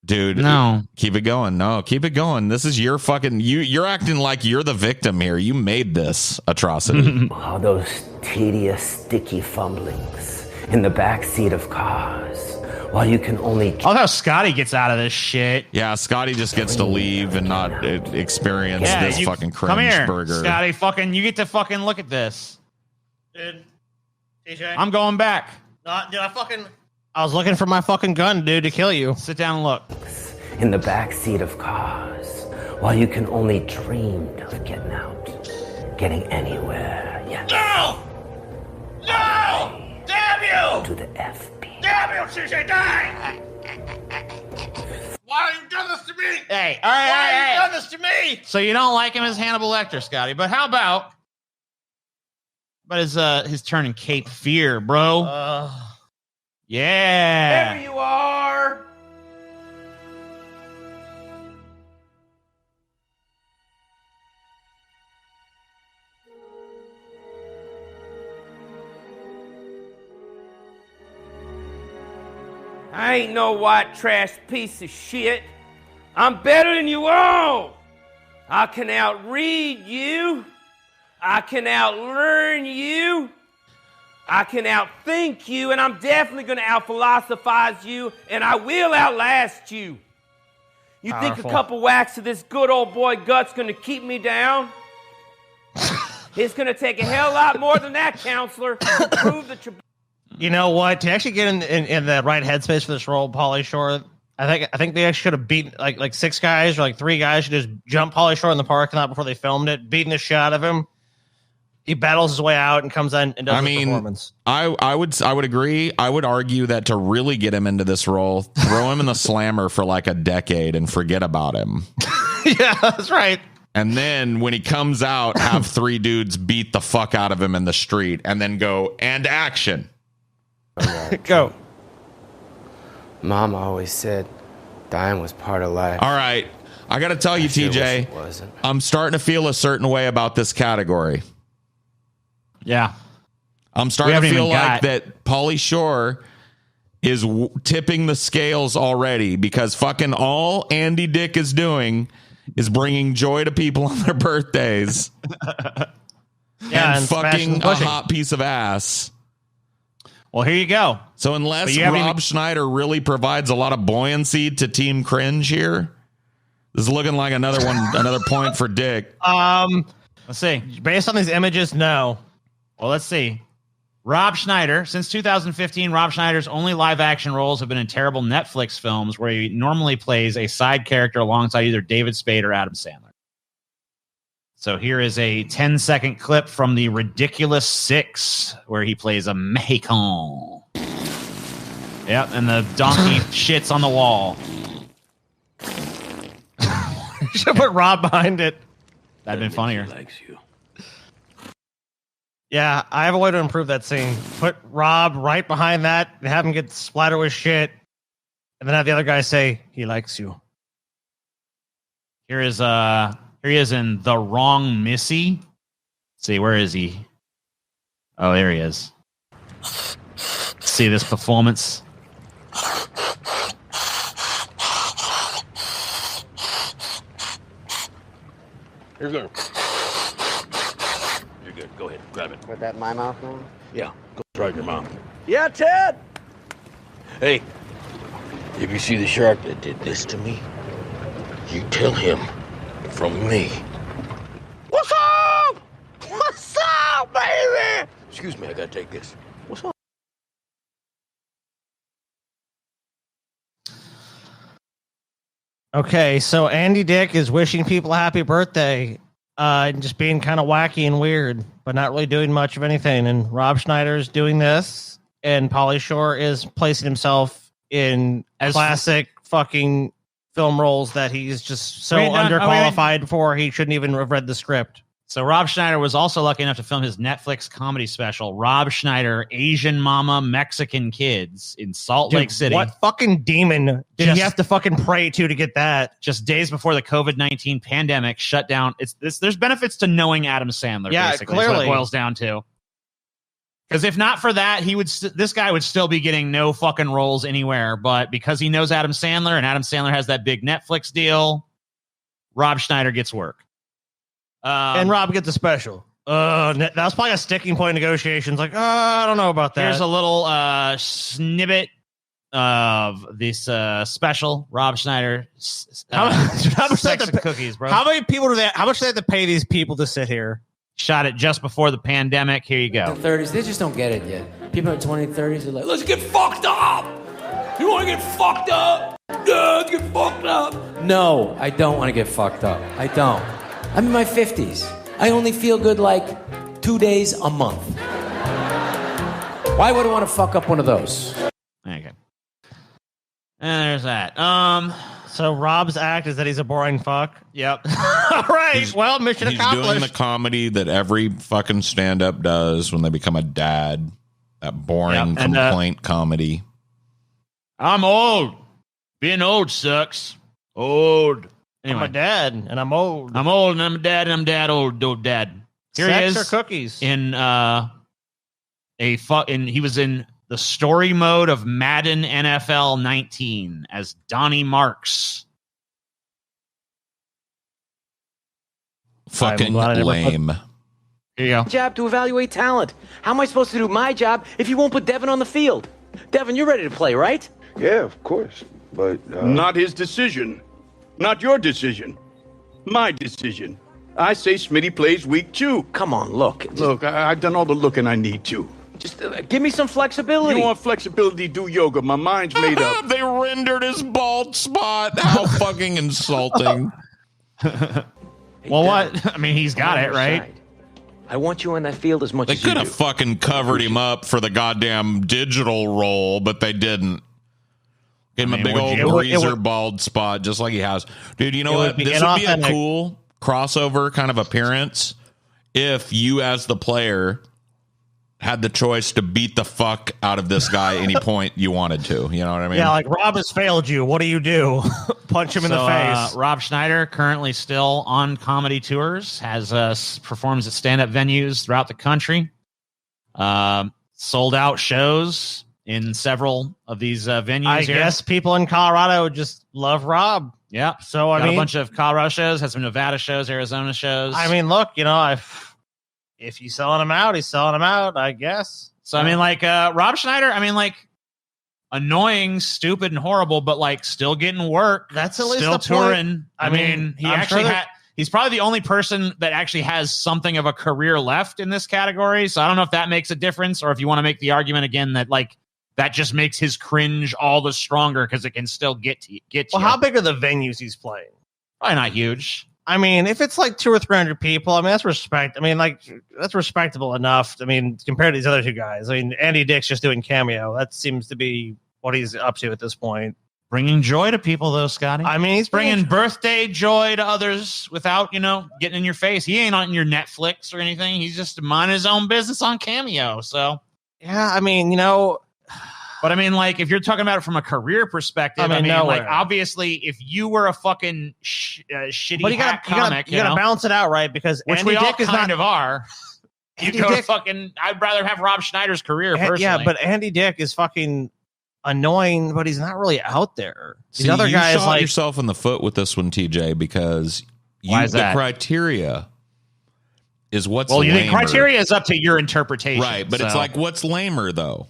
Dude, no. Keep it going. No, keep it going. This is your fucking... You're acting like you're the victim here. You made this atrocity. All those tedious, sticky fumblings in the backseat of cars. While you can only... I love how Scotty gets out of this shit. Yeah, Scotty just gets to leave and not experience this fucking cringe come here, burger. Scotty, fucking, you get to fucking look at this. Dude, TJ. I'm going back. Dude, I was looking for my fucking gun, dude, to kill you. Sit down and look. In the backseat of cars. While you can only dream of getting out. Getting anywhere. Yes. No! No! Damn you! To the FB. Damn you, TJ, die! Why have you done this to me? Hey, all right, Why have you done this to me? So you don't like him as Hannibal Lecter, Scotty, but how about his turn in Cape Fear, bro? Yeah. There you are. I ain't no white trash piece of shit. I'm better than you all. I can outread you. I can outlearn you. I can outthink you, and I'm definitely going to outphilosophize you, and I will outlast you. You think a couple whacks of this good old boy gut's going to keep me down? It's going to take a hell lot more than that, counselor, to prove that you're... You know what? To actually get in the right headspace for this role, Pauly Shore, I think they actually should have beaten like 6 guys or like 3 guys should just jump Pauly Shore in the parking lot before they filmed it, beating the shit out of him. He battles his way out and comes in and does the performance. I would agree. I would argue that to really get him into this role, throw him in the slammer for like a decade and forget about him. Yeah, that's right. And then when he comes out, have 3 dudes beat the fuck out of him in the street and then go, and action. Go. Mom always said dying was part of life. All right. I got to tell you, TJ, I'm starting to feel a certain way about this category. Yeah. I'm starting to feel like that Pauly Shore is tipping the scales already because fucking all Andy Dick is doing is bringing joy to people on their birthdays. and fucking a hot piece of ass. Well, here you go. So unless Rob Schneider really provides a lot of buoyancy to Team Cringe here, this is looking like another point for Dick. Let's see. Based on these images, no. Well, let's see. Rob Schneider. Since 2015, Rob Schneider's only live-action roles have been in terrible Netflix films where he normally plays a side character alongside either David Spade or Adam Sandler. So here is a 10-second clip from The Ridiculous Six, where he plays a Mexican. Yep, and the donkey shits on the wall. You should put Rob behind it. That'd been funnier. Likes you. Yeah, I have a way to improve that scene. Put Rob right behind that and have him get splattered with shit. And then have the other guy say, he likes you. Here he is in The Wrong Missy. Let's see, where is he? Oh, there he is. See this performance. Here you go. You're good. Go ahead. Grab it. Put that in my mouth now? Yeah. Go try your mouth. Yeah, Ted! Hey, if you see the shark that did this to me, you tell him from me. What's up? What's up, baby? Excuse me, I gotta take this. What's up? Okay, so Andy Dick is wishing people a happy birthday and just being kind of wacky and weird, but not really doing much of anything. And Rob Schneider is doing this, and Pauly Shore is placing himself in classic fucking film roles that he's just so underqualified for. He shouldn't even have read the script. So Rob Schneider was also lucky enough to film his Netflix comedy special, Rob Schneider, Asian Mama, Mexican Kids in Salt Lake City. What fucking demon did you have to fucking pray to get that? Just days before the COVID-19 pandemic shut down. There's benefits to knowing Adam Sandler, basically. Clearly. Is what it boils down to. Because if not for that, this guy would still be getting no fucking roles anywhere. But because he knows Adam Sandler and Adam Sandler has that big Netflix deal, Rob Schneider gets work. And Rob gets a special. That was probably a sticking point in negotiations. Like, I don't know about that. Here's a little snippet of this special. Rob Schneider. How much sex and cookies, bro. How much do they have to pay these people to sit here? Shot it just before the pandemic. Here you go. The 30s, they just don't get it yet. People in their 20s, 30s are like, let's get fucked up. You want to get fucked up? Yeah, let's get fucked up. No, I don't want to get fucked up. I don't. I'm in my 50s. I only feel good like 2 days a month. Why would I want to fuck up one of those? Okay. And there's that. So Rob's act is that he's a boring fuck. Yep. All right. Well, mission accomplished. He's doing the comedy that every fucking stand-up does when they become a dad. That boring complaint comedy. I'm old. Being old sucks. Old. Anyway. I'm a dad, and I'm old. I'm old, and I'm a dad, and I'm dad, old dad. Here Sex he is. or cookies? In he was in the story mode of Madden NFL 19 as Donnie Marks. Fucking lame. Here you go. Job to evaluate talent. How am I supposed to do my job if you won't put Devin on the field? Devin, you're ready to play, right? Yeah, of course. But not his decision. Not your decision. My decision. I say Smitty plays week 2. Come on, look. Look, I've done all the looking I need to. Just give me some flexibility. You want flexibility, do yoga. My mind's made up. They rendered his bald spot. How fucking insulting. Well, what? I mean, he's got it, right? I want you on that field as much They as you could have fucking covered him up for the goddamn digital role, but they didn't. Give him a big old breezer bald spot, just like he has. Dude, you know what? This would be a cool crossover kind of appearance if you, as the player, had the choice to beat the fuck out of this guy any point you wanted to. You know what I mean? Yeah, like Rob has failed you. What do you do? Punch him in the face. Rob Schneider, currently still on comedy tours, has performs at stand-up venues throughout the country. Sold out shows in several of these venues. I guess people in Colorado just love Rob. Yeah. So I mean, a bunch of Colorado shows, has some Nevada shows, Arizona shows. I mean, look, you know, if he's selling them out, he's selling them out, I guess. So I mean, like Rob Schneider, I mean, like annoying, stupid, and horrible, but like still getting work. That's at least still the touring. Point. I mean, he actually he's probably the only person that actually has something of a career left in this category. So I don't know if that makes a difference, or if you want to make the argument again that like that just makes his cringe all the stronger because it can still get to you. Well, how big are the venues he's playing? Probably not huge. I mean, if it's like 200 or 300 people, I mean, that's respect. I mean, like, that's respectable enough. I mean, compared to these other two guys. I mean, Andy Dick's just doing cameo. That seems to be what he's up to at this point. bringing joy to people, though, Scotty. I mean, he's bringing birthday joy to others without, getting in your face. He ain't on your Netflix or anything. He's just minding his own business on Cameo. So, yeah, I mean, But I mean, like, if you're talking about it from a career perspective, like, obviously, if you were a fucking shitty hack comic, you gotta balance it out, right? Because which Andy we all Dick is kind not of are. You go to fucking. I'd rather have Rob Schneider's career personally. Yeah, but Andy Dick is fucking annoying, but he's not really out there. These other you guys shot yourself in the foot with this one, TJ, because the criteria is what's well, lamer. The criteria is up to your interpretation, right? But it's like, what's lamer though?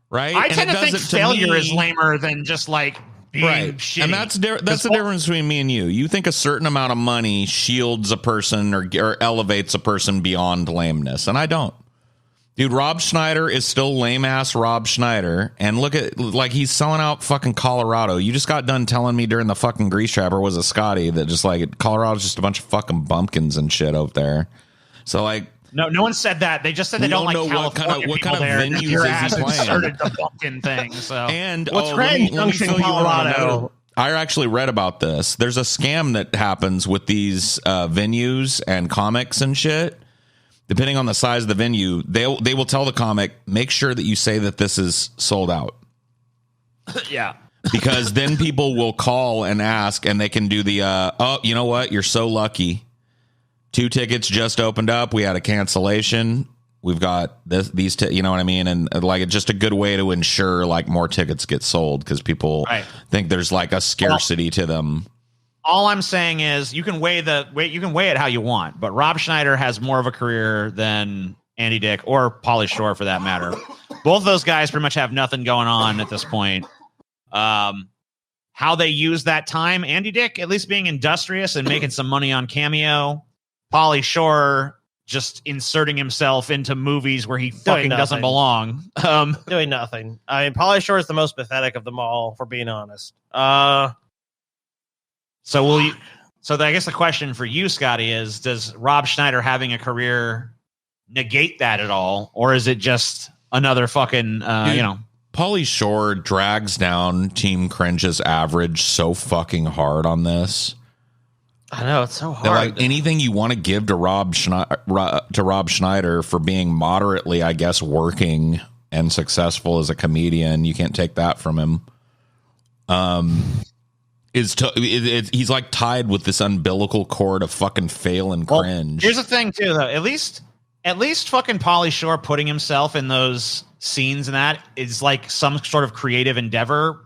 Right? I tend to think failure is lamer than just like being shitty. And that's the difference between me and you. You think a certain amount of money shields a person or elevates a person beyond lameness, and I don't. Dude, Rob Schneider is still lame-ass Rob Schneider, and look at, like, he's selling out fucking Colorado. You just got done telling me during the fucking Grease Trap, or was it Scotty, that just, like, Colorado's just a bunch of fucking bumpkins and shit out there. So, like... No one said that. They just said they don't like California. What kind of venues your is ass he playing? Inserted the bumpkin thing. So, and what's Grand Junction, Colorado? I actually read about this. There's a scam that happens with these venues and comics and shit. Depending on the size of the venue, they will tell the comic, make sure that you say that this is sold out. Yeah. Because then people will call and ask, and they can do the, oh, you know what? You're so lucky. 2 tickets just opened up. We had a cancellation. We've got these, you know what I mean? And like, it's just a good way to ensure like more tickets get sold because people think there's like a scarcity to them. All I'm saying is you can weigh it how you want, but Rob Schneider has more of a career than Andy Dick or Pauly Shore for that matter. Both those guys pretty much have nothing going on at this point. How they use that time, Andy Dick at least being industrious and making some money on Cameo. Pauly Shore just inserting himself into movies where he fucking doesn't belong. Doing nothing. I mean, Pauly Shore is the most pathetic of them all, for being honest. So I guess the question for you, Scotty, is: does Rob Schneider having a career negate that at all, or is it just another fucking Pauly Shore drags down Team Cringe's average so fucking hard on this. I know, it's so hard. They're like, anything you want to give to Rob Schneider for being moderately, I guess, working and successful as a comedian, you can't take that from him. He's like tied with this umbilical cord of fucking fail and cringe. Here's the thing, too, though. At least fucking Pauly Shore putting himself in those scenes and that is like some sort of creative endeavor.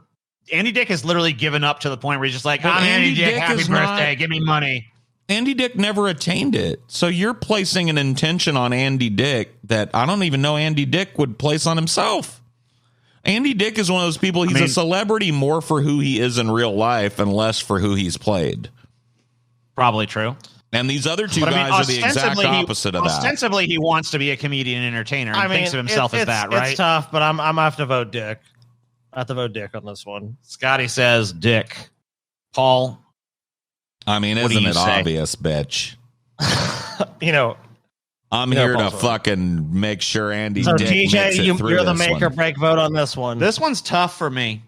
Andy Dick has literally given up to the point where he's just like, I'm Andy Dick, happy birthday, give me money. Andy Dick never attained it. So you're placing an intention on Andy Dick that I don't even know Andy Dick would place on himself. Andy Dick is one of those people, he's a celebrity more for who he is in real life and less for who he's played. Probably true. And these other two guys are the exact opposite of that. Ostensibly, he wants to be a comedian and entertainer and thinks of himself as that, right? It's tough, but I'm going to have to vote Dick. I have to vote Dick on this one. Scotty says Dick. Paul? I mean, isn't it obvious, bitch? I'm here to fucking make sure Andy Dick TJ, makes it through you're the this make or one. break vote on this one. This one's tough for me.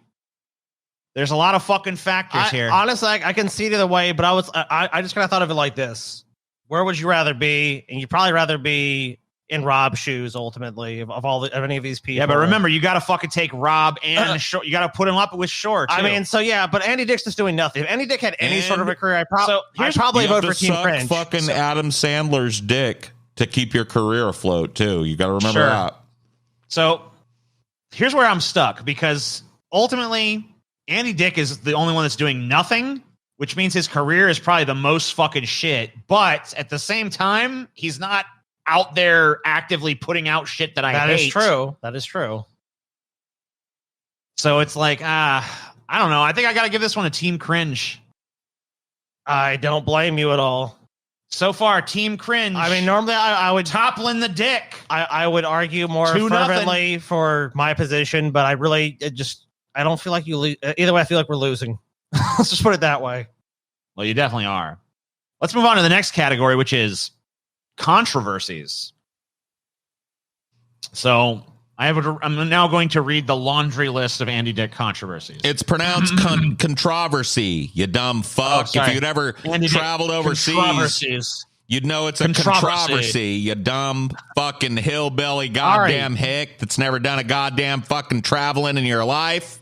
There's a lot of fucking factors here. Honestly, I can see it either way, but I just kind of thought of it like this. Where would you rather be? And you'd probably rather be in Rob's shoes, ultimately, of any of these people. Yeah, but remember, you got to fucking take Rob and Shore. You got to put him up with Shore, too. I mean, so yeah, but Andy Dick's just doing nothing. If Andy Dick had any sort of a career, I'd probably vote for Team Cringe. Fucking Adam Sandler's dick to keep your career afloat, too. You got to remember that. So here's where I'm stuck, because ultimately, Andy Dick is the only one that's doing nothing, which means his career is probably the most fucking shit. But at the same time, he's not out there actively putting out shit that I hate. That is true. So it's like, I don't know. I think I got to give this one a Team Cringe. I don't blame you at all. So far, Team Cringe. I mean, normally I would toppling the Dick. I would argue more fervently for my position, but I don't feel like you lose. Either way, I feel like we're losing. Let's just put it that way. Well, you definitely are. Let's move on to the next category, which is controversies. So I'm now going to read the laundry list of Andy Dick controversies. It's pronounced controversy, you dumb fuck. If you'd ever traveled overseas, you'd know it's a controversy, you dumb fucking hillbilly goddamn hick that's never done a goddamn fucking traveling in your life.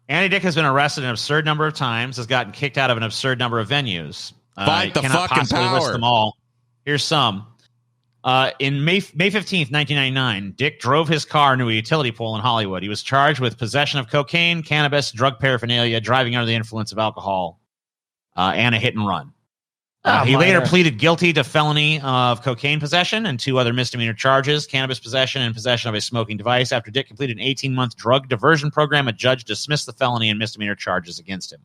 Andy Dick has been arrested an absurd number of times, has gotten kicked out of an absurd number of venues. Fight the fucking power. List them all. Here's some. In May 15th, 1999, Dick drove his car into a utility pole in Hollywood. He was charged with possession of cocaine, cannabis, drug paraphernalia, driving under the influence of alcohol, and a hit and run. He later pleaded guilty to felony of cocaine possession and 2 other misdemeanor charges, cannabis possession and possession of a smoking device. After Dick completed an 18-month drug diversion program, a judge dismissed the felony and misdemeanor charges against him.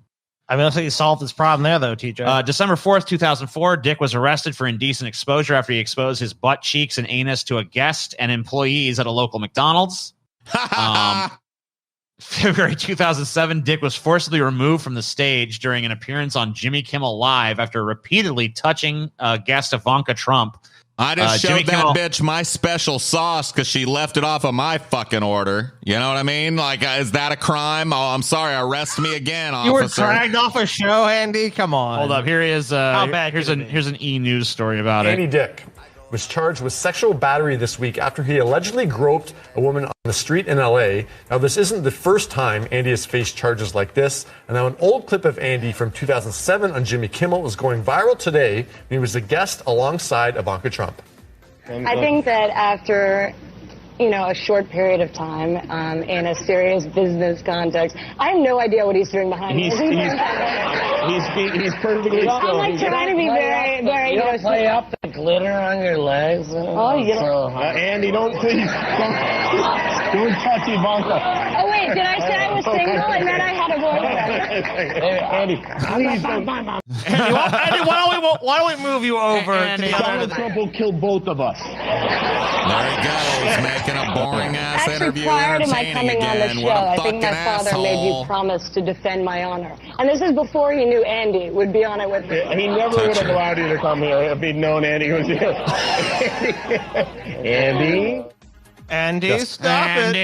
I mean, looks like he solved this problem there, though, TJ. December 4th, 2004, Dick was arrested for indecent exposure after he exposed his butt cheeks and anus to a guest and employees at a local McDonald's. February 2007, Dick was forcibly removed from the stage during an appearance on Jimmy Kimmel Live after repeatedly touching guest Ivanka Trump. I just showed that bitch my special sauce because she left it off of my fucking order. You know what I mean? Like, is that a crime? Oh, I'm sorry. Arrest me again, officer. You were dragged off a show, Andy? Come on. Hold up. Here he is. How bad here's an E-News story about it. Andy Dick was charged with sexual battery this week after he allegedly groped a woman on the street in L.A. Now, this isn't the first time Andy has faced charges like this. And now an old clip of Andy from 2007 on Jimmy Kimmel is going viral today. He was a guest alongside Ivanka Trump. I think that after, a short period of time in a serious business context, I have no idea what he's doing behind me. He's perfectly still. I'm like trying to be very, very. You don't play up the glitter on your legs. Oh, you know. Andy, don't please. Don't touch Ivanka. Oh wait, did I say I was single and then I had a boyfriend? Andy, please don't. Andy, why don't we move you over to the other? Donald Trump will kill both of us. There he goes, making a boring ass interview prior to my entertaining coming on the again. show, What a I fucking think my father asshole. made you promise to defend my honor. And this is before he knew Andy would be on it with me. He never would have allowed you to come here if he'd known Andy was here. Andy, stop it.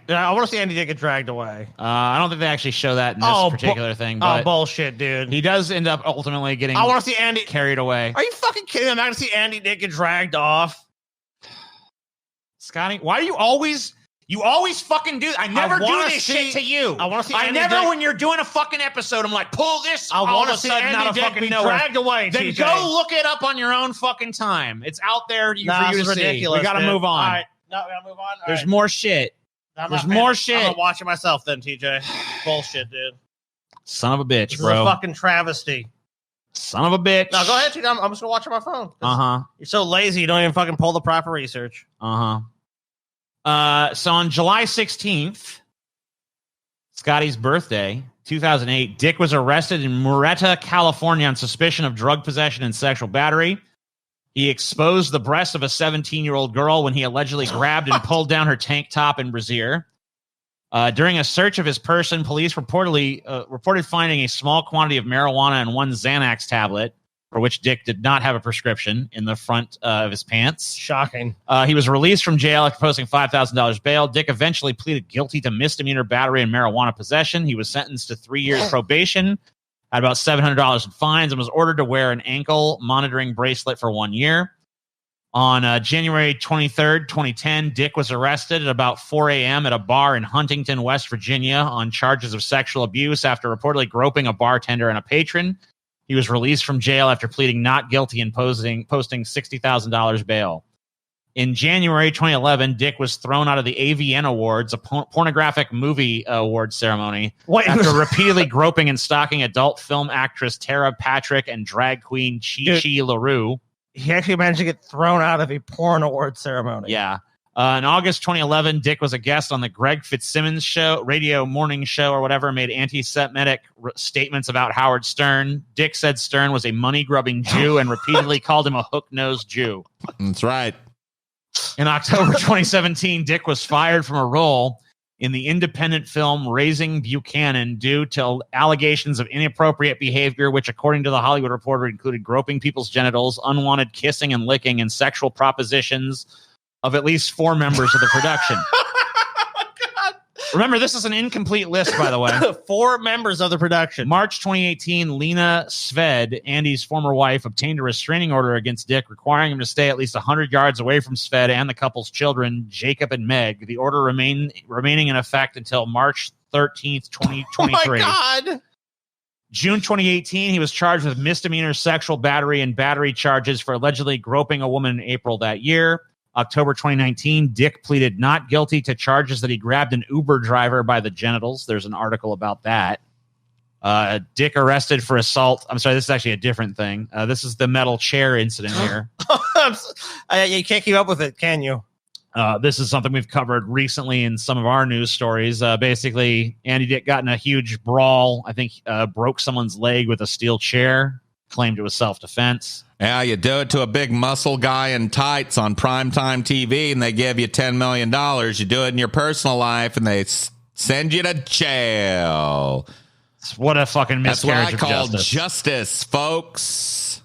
Yeah, I want to see Andy get dragged away. I don't think they actually show that in this particular thing. But bullshit, dude. He does end up ultimately getting I want to see Andy carried away. Are you fucking kidding me? I'm not going to see Andy Dick get dragged off. Scotty, why do you always fucking do I never do this shit to you. I want to see Andy Dick. when you're doing a fucking episode, I'm like, pull this I want to see Andy Dick be dragged away, Then TJ. go look it up on your own fucking time. It's out there for you to see. Ridiculous, We got to move on. All right. No, we got to move on. All There's right. more shit. There's more shit. I'm not watching myself then, TJ. Bullshit, dude. Son of a bitch, This bro. is a fucking travesty. Son of a bitch. No, go ahead, TJ. I'm just going to watch it on my phone. Uh-huh. You're so lazy, you don't even fucking pull the proper research. So on July 16th, Scotty's birthday, 2008, Dick was arrested in Murrieta, California on suspicion of drug possession and sexual battery. He exposed the breasts of a 17-year-old girl when he allegedly grabbed and pulled down her tank top and brassiere. During a search of his person, police reported finding a small quantity of marijuana and 1 Xanax tablet, for which Dick did not have a prescription, in the front of his pants. Shocking. He was released from jail after posting $5,000 bail. Dick eventually pleaded guilty to misdemeanor battery and marijuana possession. He was sentenced to 3 years probation, had about $700 in fines, and was ordered to wear an ankle monitoring bracelet for 1 year. On January 23rd, 2010, Dick was arrested at about 4 a.m. at a bar in Huntington, West Virginia on charges of sexual abuse after reportedly groping a bartender and a patron. He was released from jail after pleading not guilty and posting $60,000 bail. In January 2011, Dick was thrown out of the AVN Awards, a pornographic movie award ceremony, after repeatedly groping and stalking adult film actress Tara Patrick and drag queen Chi LaRue. He actually managed to get thrown out of a porn award ceremony. Yeah. In August 2011, Dick was a guest on the Greg Fitzsimmons show, radio morning show or whatever, made anti-Semitic statements about Howard Stern. Dick said Stern was a money-grubbing Jew and repeatedly called him a hook-nosed Jew. That's right. In October 2017, Dick was fired from a role in the independent film Raising Buchanan due to allegations of inappropriate behavior, which, according to the Hollywood Reporter, included groping people's genitals, unwanted kissing and licking, and sexual propositions of at least 4 members of the production. Remember, this is an incomplete list, by the way. 4 members of the production. March 2018, Lena Sved, Andy's former wife, obtained a restraining order against Dick, requiring him to stay at least 100 yards away from Sved and the couple's children, Jacob and Meg. The order remaining in effect until March 13th, 2023. Oh, my God. June 2018, he was charged with misdemeanor sexual battery and battery charges for allegedly groping a woman in April that year. October 2019, Dick pleaded not guilty to charges that he grabbed an Uber driver by the genitals. There's an article about that. Dick arrested for assault. I'm sorry, this is actually a different thing. This is the metal chair incident here. You can't keep up with it, can you? This is something we've covered recently in some of our news stories. Basically, Andy Dick got in a huge brawl. I think broke someone's leg with a steel chair. Claimed it was self-defense. Yeah, you do it to a big muscle guy in tights on primetime TV, and they give you $10 million. You do it in your personal life, and they send you to jail. What a fucking miscarriage That's what I call of justice, folks.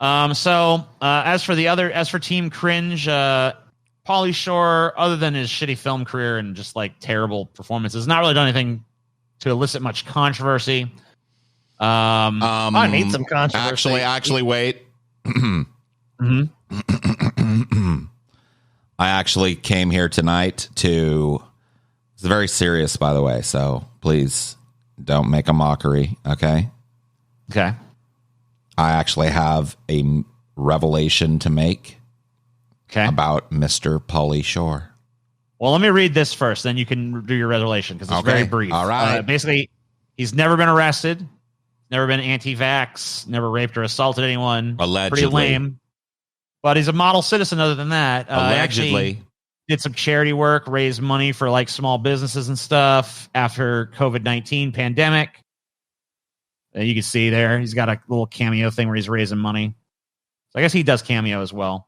So as for Team Cringe, Pauly Shore, other than his shitty film career and just like terrible performances, not really done anything to elicit much controversy. I need some controversy. Actually, wait. Mm-hmm. I actually came here tonight to. It's very serious, by the way. So please don't make a mockery. Okay. Okay. I actually have a revelation to make. Okay. About Mr. Pauly Shore. Well, let me read this first, then you can do your revelation because it's very brief. All right. Basically, he's never been arrested. Never been anti-vax, never raped or assaulted anyone. Allegedly. Pretty lame. But he's a model citizen other than that. Allegedly. Did some charity work, raised money for like small businesses and stuff after COVID-19 pandemic. You can see there, he's got a little cameo thing where he's raising money. So I guess he does cameo as well.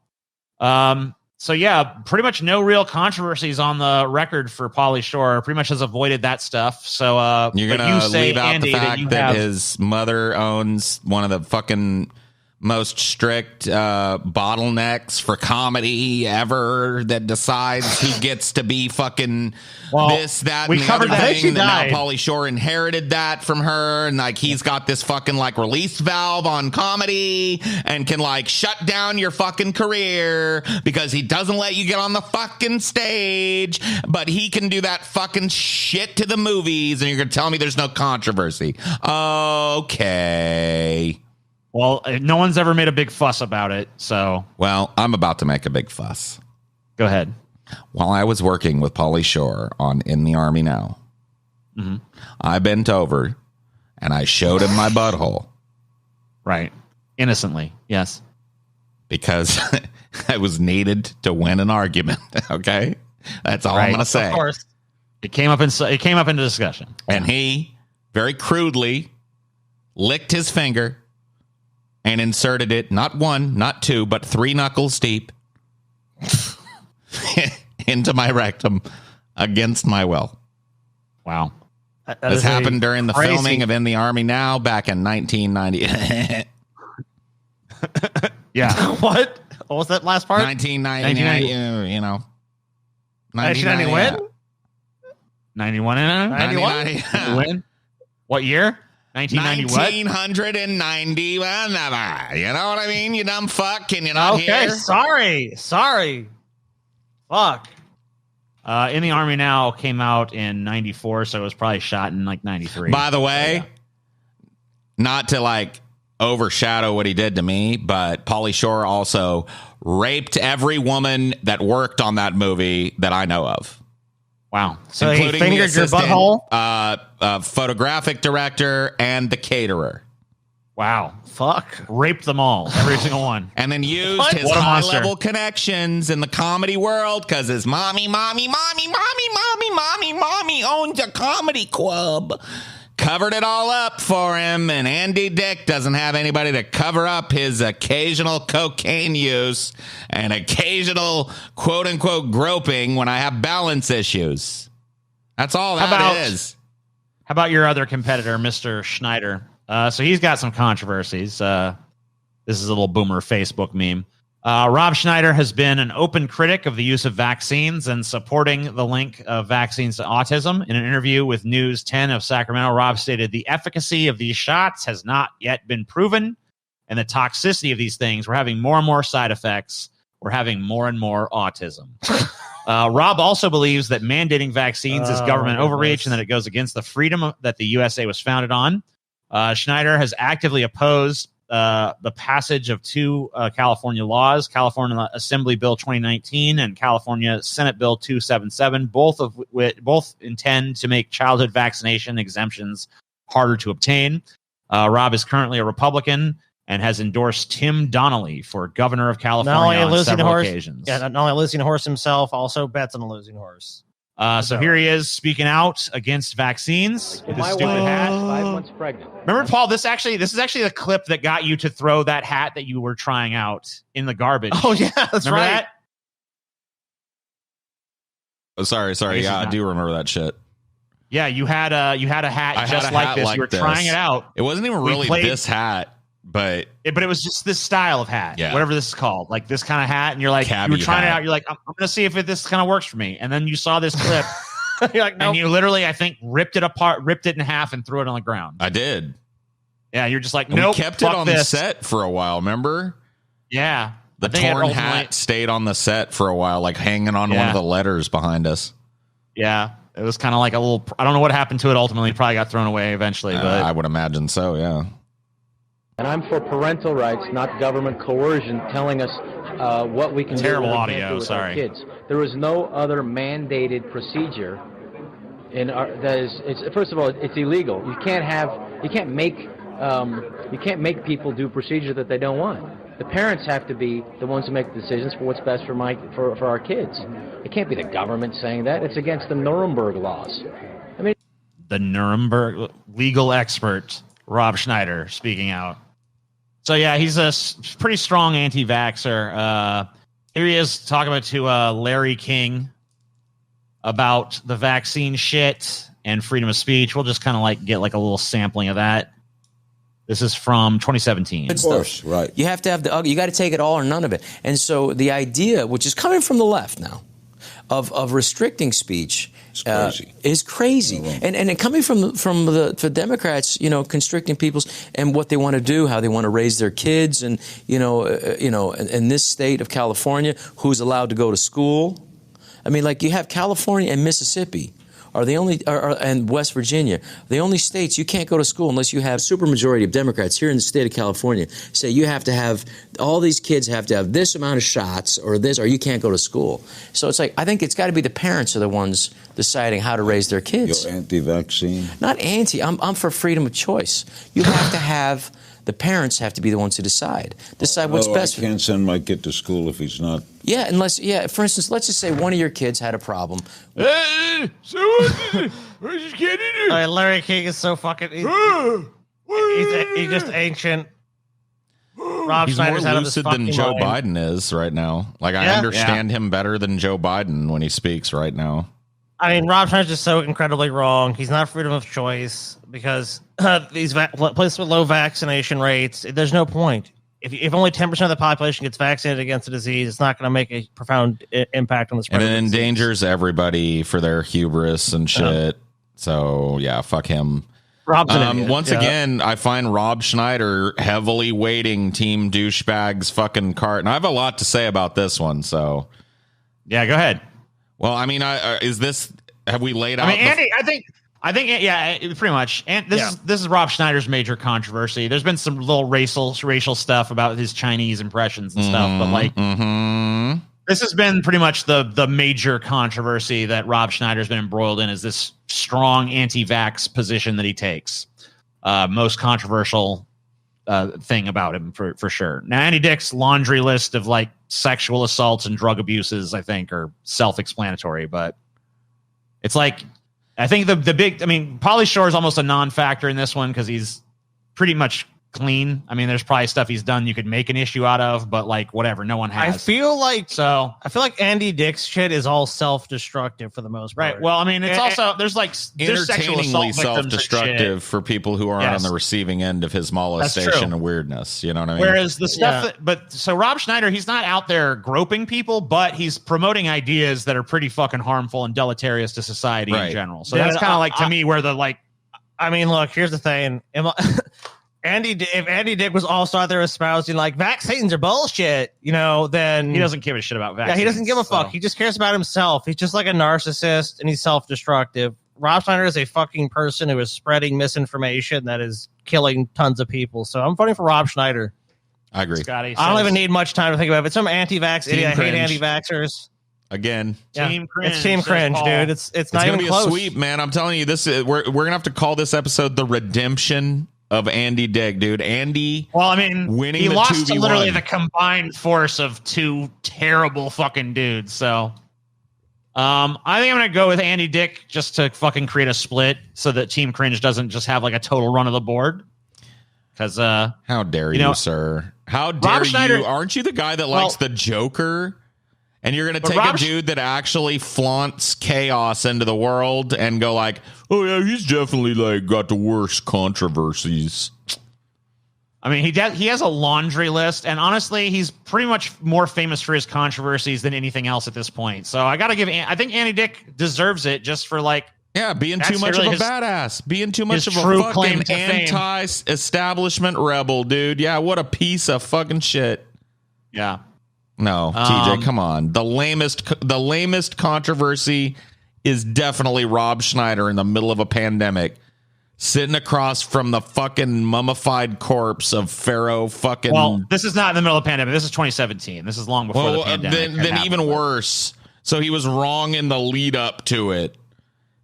So yeah, pretty much no real controversies on the record for Pauly Shore. Pretty much has avoided that stuff. So you're gonna leave out Andy, the fact that his mother owns one of the fucking most strict bottlenecks for comedy ever that decides who gets to be fucking this, that, we and the covered other that. thing. That now Pauly Shore inherited that from her, and like he's got this fucking like release valve on comedy and can like shut down your fucking career because he doesn't let you get on the fucking stage, but he can do that fucking shit to the movies, and you're gonna tell me there's no controversy? Okay. Well, no one's ever made a big fuss about it, so... Well, I'm about to make a big fuss. Go ahead. While I was working with Pauly Shore on In the Army Now, I bent over and I showed him my butthole. Right. Innocently, yes. Because I was needed to win an argument, okay? That's all I'm going to say. Of course. It came up into discussion. And he, very crudely, licked his finger and inserted it, not one, not two, but 3 knuckles deep into my rectum against my will. Wow. This happened during the filming of In the Army Now back in 1990. Yeah. What was that last part? 1990, you know. 1990 when? 91 91? When? What year? 1990 1990 whatever. You know what I mean? You dumb fuck. Can you not hear? Okay, sorry. Fuck. In the Army Now came out in 94, so it was probably shot in like 93. By the way, not to like overshadow what he did to me, but Pauly Shore also raped every woman that worked on that movie that I know of. Wow. So he fingered your butthole? Photographic director and the caterer. Wow. Fuck. Raped them all. Every single one. And then used his high-level connections in the comedy world because his mommy owns a comedy club. Covered it all up for him, and Andy Dick doesn't have anybody to cover up his occasional cocaine use and occasional quote-unquote groping when I have balance issues. That's all that is. How about your other competitor, Mr. Schneider? So he's got some controversies. This is a little boomer Facebook meme. Rob Schneider has been an open critic of the use of vaccines and supporting the link of vaccines to autism. In an interview with News 10 of Sacramento, Rob stated the efficacy of these shots has not yet been proven, and the toxicity of these things, we're having more and more side effects. We're having more and more autism. Rob also believes that mandating vaccines is government overreach and that it goes against the freedom that the USA was founded on. Schneider has actively opposed the passage of two California laws, California Assembly Bill 2019 and California Senate Bill 277, both intend to make childhood vaccination exemptions harder to obtain. Rob is currently a Republican and has endorsed Tim Donnelly for governor of California on several occasions. Yeah, not only a losing horse himself, also bets on a losing horse. So here he is speaking out against vaccines with his stupid hat. 5 months pregnant. Remember, Paul, this is actually the clip that got you to throw that hat that you were trying out in the garbage. Oh, yeah, that's remember right. That? Oh, sorry. Yeah, I do remember that shit. Yeah, you had a hat just like this. You were trying it out. It wasn't even really this hat, but it was just this style of hat, yeah. Whatever this is called, like this kind of hat. And you're like, Cabbie you were trying hat. it out. You're like, I'm going to see if this kind of works for me. And then you saw this clip. You're like, nope. And you literally, I think, ripped it apart, ripped it in half, and threw it on the ground. I did. Yeah, you're just like, and nope. We kept it on the set for a while. Remember? Yeah, the torn hat stayed on the set for a while, like hanging on one of the letters behind us. Yeah, it was kind of like a little. I don't know what happened to it. Ultimately, probably got thrown away eventually. But I would imagine so. Yeah. And I'm for parental rights, not government coercion telling us what we can do. Terrible what we audio. can't do with Sorry. our kids. There is no other mandated procedure. First of all, it's illegal. You can't make people do procedures that they don't want. The parents have to be the ones who make the decisions for what's best for our kids. It can't be the government saying that. It's against the Nuremberg laws. I mean, the Nuremberg legal expert Rob Schneider speaking out. So yeah, he's a pretty strong anti-vaxxer. Here he is talking to Larry King about the vaccine shit and freedom of speech. We'll just kind of get a little sampling of that. This is from 2017. Of course, right. You have to have you got to take it all or none of it. And so the idea, which is coming from the left now, of restricting speech is crazy. And coming from the Democrats, constricting people's and what they want to do, how they want to raise their kids, and in this state of California, who's allowed to go to school. I mean, you have California and Mississippi are the only, and West Virginia, the only states you can't go to school unless you have supermajority of Democrats here in the state of California say you have to have, all these kids have to have this amount of shots or this, or you can't go to school. So it's I think it's got to be the parents are the ones deciding how to raise their kids. You're anti-vaccine? Not anti. I'm for freedom of choice. You have to have, the parents have to be the ones who decide what's best. I can't send my kid to school if he's not. Yeah, for instance, let's just say one of your kids had a problem. Larry King is so fucking. He's just ancient. Rob He's Schneider's more out of his lucid than fucking Joe mind. Biden is right now. I understand him better than Joe Biden when he speaks right now. I mean, Rob Schneider's just so incredibly wrong. He's not freedom of choice because these places with low vaccination rates, there's no point. If only 10% of the population gets vaccinated against the disease, it's not going to make a profound impact on the spread. And it of the disease. endangers everybody for their hubris and shit. So, yeah, fuck him. Rob's an idiot. Once again, I find Rob Schneider heavily weighting Team Douchebag's fucking cart. And I have a lot to say about this one, so. Yeah, go ahead. Well, I mean, have we laid out? I mean, Andy, I think, yeah, pretty much. And this is Rob Schneider's major controversy. There's been some little racial stuff about his Chinese impressions and stuff, but this has been pretty much the major controversy that Rob Schneider's been embroiled in, is this strong anti-vax position that he takes. Most controversial thing about him for sure. Now, Andy Dick's laundry list of sexual assaults and drug abuses, I think, are self-explanatory, but it's I think the big, Pauly Shore is almost a non-factor in this one because he's pretty much clean. I mean, there's probably stuff he's done you could make an issue out of, but like whatever, no one has. I feel like Andy Dick's shit is all self-destructive for the most part. Right. Well, I mean, it's also there's sexual entertainingly assault self-destructive for people who aren't on the receiving end of his molestation and weirdness. You know what I mean? Whereas the stuff so Rob Schneider, he's not out there groping people, but he's promoting ideas that are pretty fucking harmful and deleterious to society in general. So that's kind of like to me where the like. I mean, look, here's the thing. If Andy Dick was also out there espousing like vaccines are bullshit, then he doesn't give a shit about vaccines. Yeah, he doesn't give a fuck. He just cares about himself. He's just like a narcissist and he's self-destructive. Rob Schneider is a fucking person who is spreading misinformation that is killing tons of people. So I'm voting for Rob Schneider. I agree. I don't even need much time to think about it. It's some anti-vax idiot. I hate anti-vaxxers. Again, Team cringe. It's team cringe, dude. It's not even close. It's gonna be a sweep, man. I'm telling you, we're gonna have to call this episode the redemption of Andy Dick, dude. Andy. Well, I mean, winning he the lost 2v1. to literally the combined force of two terrible fucking dudes. So, I think I'm gonna go with Andy Dick just to fucking create a split so that Team Cringe doesn't just have like a total run of the board. Because how dare you, sir? How dare you? Aren't you the guy that likes the Joker? And you're going to take a dude that actually flaunts chaos into the world and go like, oh, yeah, he's definitely like got the worst controversies. I mean, he has a laundry list. And honestly, he's pretty much more famous for his controversies than anything else at this point. So I got to I think Andy Dick deserves it just for like. Yeah, being too much of a badass. Being too much of a fucking anti-establishment rebel, dude. Yeah, what a piece of fucking shit. Yeah. No, TJ, come on. The lamest controversy is definitely Rob Schneider in the middle of a pandemic, sitting across from the fucking mummified corpse of Pharaoh fucking. Well, this is not in the middle of the pandemic. This is 2017. This is long before the pandemic. Then even worse. So he was wrong in the lead up to it.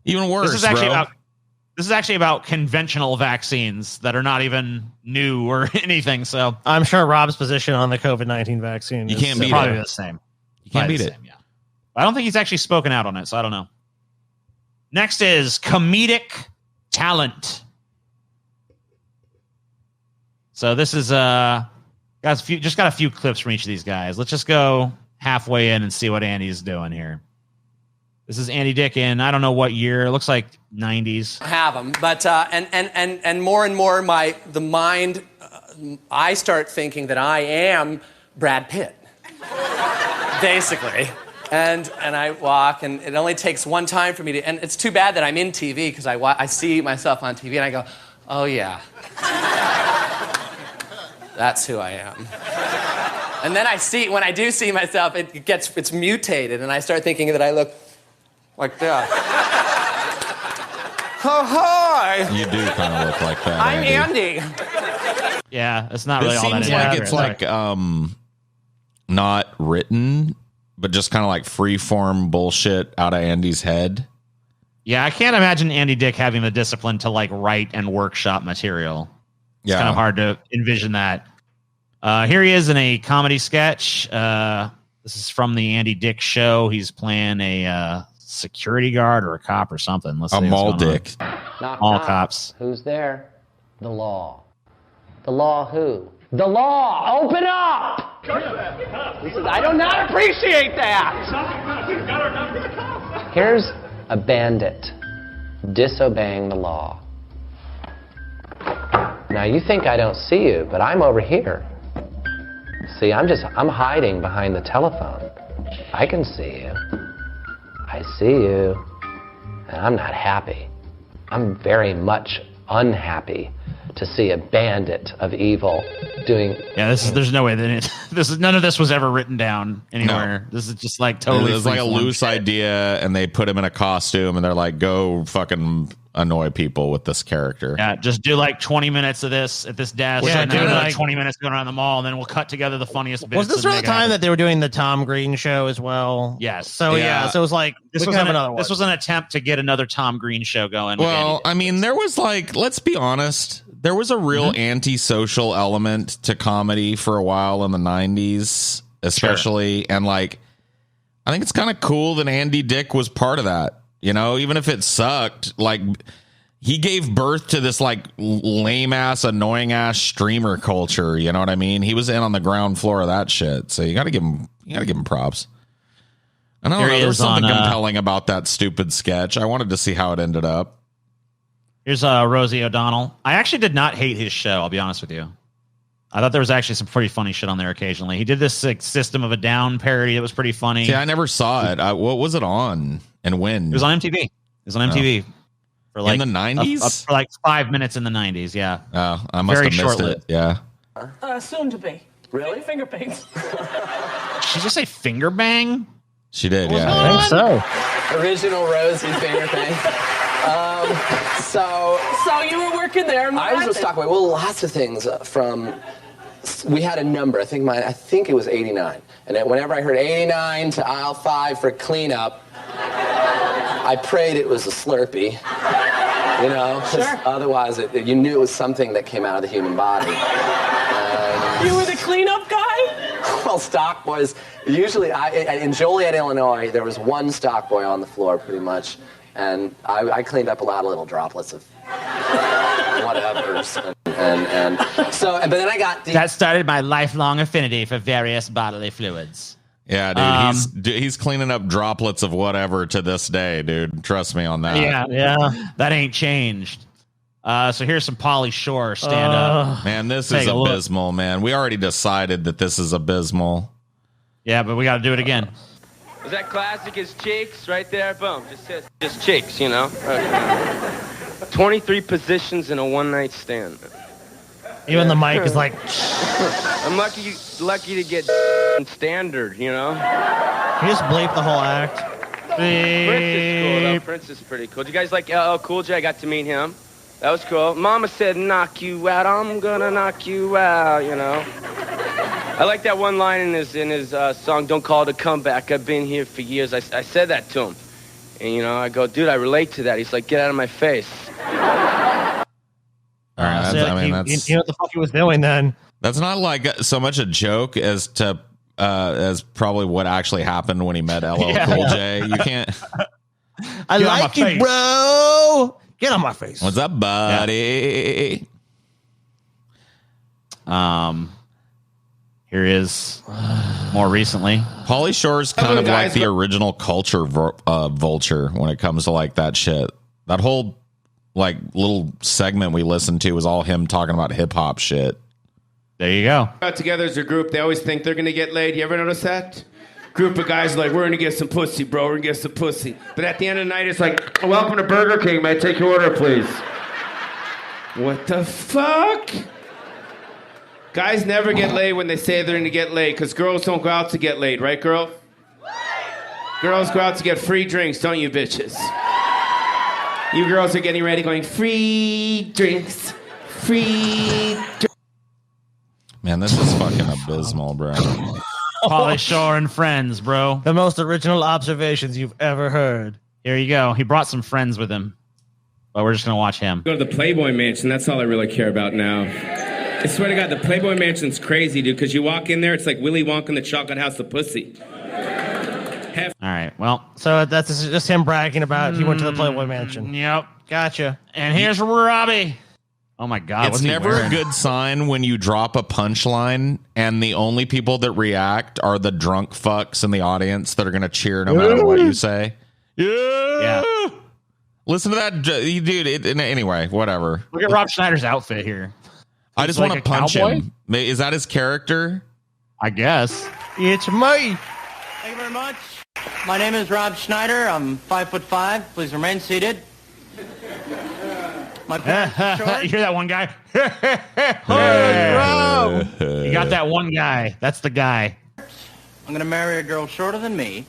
Even worse. This is actually about conventional vaccines that are not even new or anything. So I'm sure Rob's position on the COVID-19 vaccine you can't beat probably it. The same. You can't beat it. Yeah. I don't think he's actually spoken out on it, so I don't know. Next is comedic talent. So this is got a few clips from each of these guys. Let's just go halfway in and see what Andy's doing here. This is Andy Dick in, I don't know what year. It looks like 90s. Have them, but and more and more, the mind, I start thinking that I am Brad Pitt, basically. And I walk, and it only takes one time for me to. And it's too bad that I'm in TV because I see myself on TV, and I go, oh yeah, that's who I am. And then when I do see myself, it's mutated, and I start thinking that I look. Like that. Oh, hi. You do kind of look like that. I'm Andy. Yeah, it's not really all that. It seems like it's like not written, but just kind of like free-form bullshit out of Andy's head. Yeah, I can't imagine Andy Dick having the discipline to like write and workshop material. It's kind of hard to envision that. Here he is in a comedy sketch. This is from the Andy Dick show. He's playing a security guard or a cop or something. Let's see mall dick. All cops. Who's there? The law. The law who? The law! Open up! I do not appreciate that! Here's a bandit disobeying the law. Now you think I don't see you, but I'm over here. See, I'm hiding behind the telephone. I can see you. I see you. And I'm not happy. I'm very much unhappy to see a bandit of evil doing. Yeah, there's no way that none of this was ever written down anywhere. No. This is just like totally. It was like a loose idea, and they put him in a costume, and they're like, "Go fucking annoy people with this character." Yeah, just do like 20 minutes of this at this desk, and then like 20 minutes going around the mall, and then we'll cut together the funniest bits. Was this around the time that they were doing the Tom Green show as well? Yes. So so it was like this was an attempt to get another Tom Green show going. Well, I mean, there was like, let's be honest. There was a real antisocial element to comedy for a while in the 90s, especially. Sure. And like, I think it's kind of cool that Andy Dick was part of that, you know, even if it sucked. Like, he gave birth to this like lame ass, annoying ass streamer culture. You know what I mean? He was in on the ground floor of that shit. So you got to give him props. I don't know. There was something compelling about that stupid sketch. I wanted to see how it ended up. Here's Rosie O'Donnell. I actually did not hate his show. I'll be honest with you. I thought there was actually some pretty funny shit on there occasionally. He did this like, System of a Down parody that was pretty funny. Yeah, I never saw it. What was it on and when? It was on MTV. It was on MTV. For like in the 90s? For like 5 minutes in the 90s, yeah. Oh, I must have missed it. Yeah. Soon to be. Really? Finger bangs. Did she just say finger bang? She did, yeah. I think so. Original Rosie finger thing. So you were working there. I was with Stockway. Well, lots of things we had a number. I think it was 89. And then whenever I heard 89 to aisle 5 for cleanup, I prayed it was a Slurpee. You know? Sure. Otherwise, you knew it was something that came out of the human body. You were the cleanup guy? Well, stock boys, usually, in Joliet, Illinois, there was one stock boy on the floor, pretty much. And I cleaned up a lot of little droplets of whatevers. But then I got... That started my lifelong affinity for various bodily fluids. Yeah, dude, he's cleaning up droplets of whatever to this day, dude. Trust me on that. Yeah. That ain't changed. So here's some Pauly Shore stand up. Man, this is abysmal, man. We already decided that this is abysmal. Yeah, but we got to do it again. Was that classic as cheeks right there? Boom. Just cheeks, you know? 23 positions in a one-night stand. Even the mic is like... I'm lucky to get standard, you know? You just bleep the whole act. Prince is cool, though. Prince is pretty cool. Did you guys like LL Cool J? I got to meet him. That was cool. Mama said, knock you out, I'm gonna knock you out, you know? I like that one line in his song, Don't Call It a Comeback. I've been here for years. I said that to him. And, you know, I go, dude, I relate to that. He's like, get out of my face. All right, that's... You know what the fuck he was doing then. That's not like so much a joke as probably what actually happened when he met LL Cool J. You can't... I like you, bro. Get on my face. What's up, buddy? Here is more recently. Pauly Shore's kind of like the original culture vulture when it comes to like that shit. That whole like little segment we listened to was all him talking about hip hop shit. There you go. Out together as a group, they always think they're gonna get laid. You ever notice that? Group of guys are like, we're gonna get some pussy, bro. We're gonna get some pussy. But at the end of the night, it's like, welcome to Burger King. May I take your order, please? What the fuck? Guys never get laid when they say they're gonna get laid, because girls don't go out to get laid, right, girl? Girls go out to get free drinks, don't you, bitches? You girls are getting ready, going, free drinks, free drinks. Man, this is fucking abysmal, bro. Pauly Shore and friends, bro. The most original observations you've ever heard. Here you go. He brought some friends with him, but we're just gonna watch him. Go to the Playboy Mansion. That's all I really care about now. I swear to God, the Playboy Mansion's crazy, dude, because you walk in there, it's like Willy Wonka and the Chocolate House of Pussy. All right, well. So that's just him bragging about he went to the Playboy Mansion. Yep. Gotcha. And here's Robbie. Oh, my God. It's never a good sign when you drop a punchline and the only people that react are the drunk fucks in the audience that are going to cheer no matter what you say. Yeah. Listen to that, dude. Anyway, whatever. Look at Rob Schneider's outfit here. I just want to punch him. Is that his character? I guess. It's me. Thank you very much. My name is Rob Schneider. I'm 5'5". Please remain seated. My parents are short. You hear that one guy? You got that one guy. That's the guy. I'm going to marry a girl shorter than me.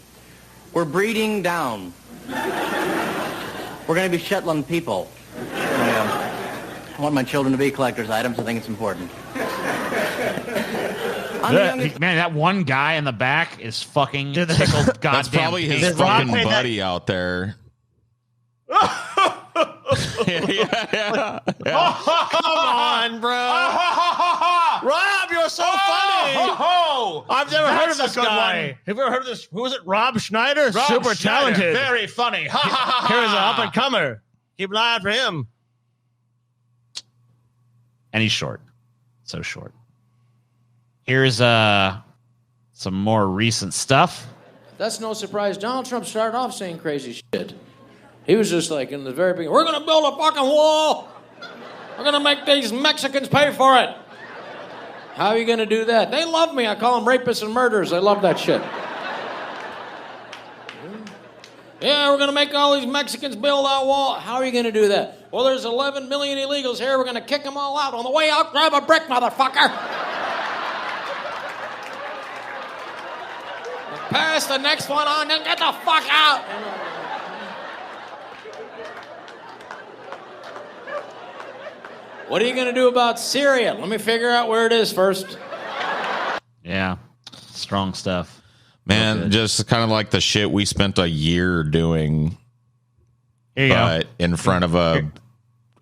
We're breeding down. We're going to be Shetland people. I want my children to be collector's items. I think it's important. Man, that one guy in the back is fucking tickled. That's probably his fucking buddy out there. Yeah. Come on, bro. Rob, you're so funny. I've never heard of this guy. Have you ever heard of this? Who was it? Rob Schneider? Rob Super Schneider, talented. very funny. Here's an up and comer. Keep an eye out for him. And he's short. So short. Here's some more recent stuff. That's no surprise. Donald Trump started off saying crazy shit. He was just like, in the very beginning, we're going to build a fucking wall. We're going to make these Mexicans pay for it. How are you going to do that? They love me. I call them rapists and murderers. They love that shit. Yeah, we're going to make all these Mexicans build that wall. How are you going to do that? Well, there's 11 million illegals here. We're going to kick them all out. On the way out, grab a brick, motherfucker. Pass the next one on, then get the fuck out. What are you going to do about Syria? Let me figure out where it is first. Yeah, strong stuff. Man, just kind of like the shit we spent a year doing, but in front of an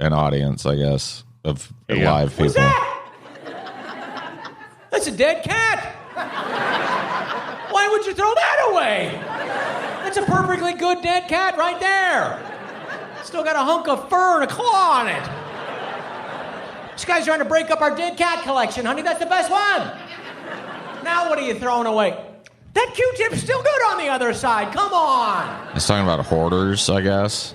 audience, I guess, of live people. What's that? That's a dead cat. Why would you throw that away? That's a perfectly good dead cat right there. Still got a hunk of fur and a claw on it. This guy's trying to break up our dead cat collection, honey. That's the best one. Now what are you throwing away? That Q-tip's still good on the other side. Come on. He's talking about hoarders, I guess.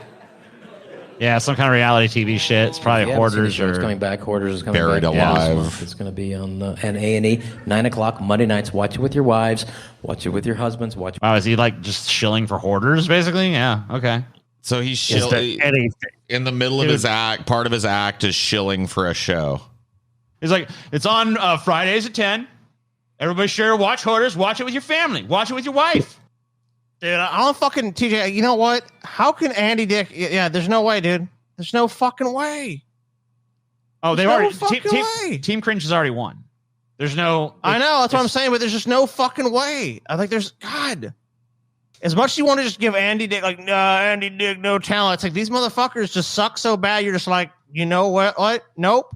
Yeah, some kind of reality TV shit. It's probably Hoarders or... It's coming back. Hoarders is coming Buried back. Alive. It's going to be on A&E, 9 o'clock, Monday nights. Watch it with your wives. Watch it with your husbands. Watch it. Wow, is he like just shilling for Hoarders, basically? Yeah, okay. So he's shilling... In the middle of his act, part of his act is shilling for a show. He's like, it's on Fridays at 10. Everybody sure watch Hoarders. Watch it with your family. Watch it with your wife. Dude, I don't fucking... TJ, you know what? How can Andy Dick... Yeah, there's no way, dude. There's no fucking way. Oh, they've There's already... no fucking way. Team Cringe has already won. There's no... I know, that's what I'm saying, but there's just no fucking way. I think there's... God... As much as you want to just give Andy Dick, like, nah, Andy Dick, no talent. It's like these motherfuckers just suck so bad. You're just like, you know what? What? Nope.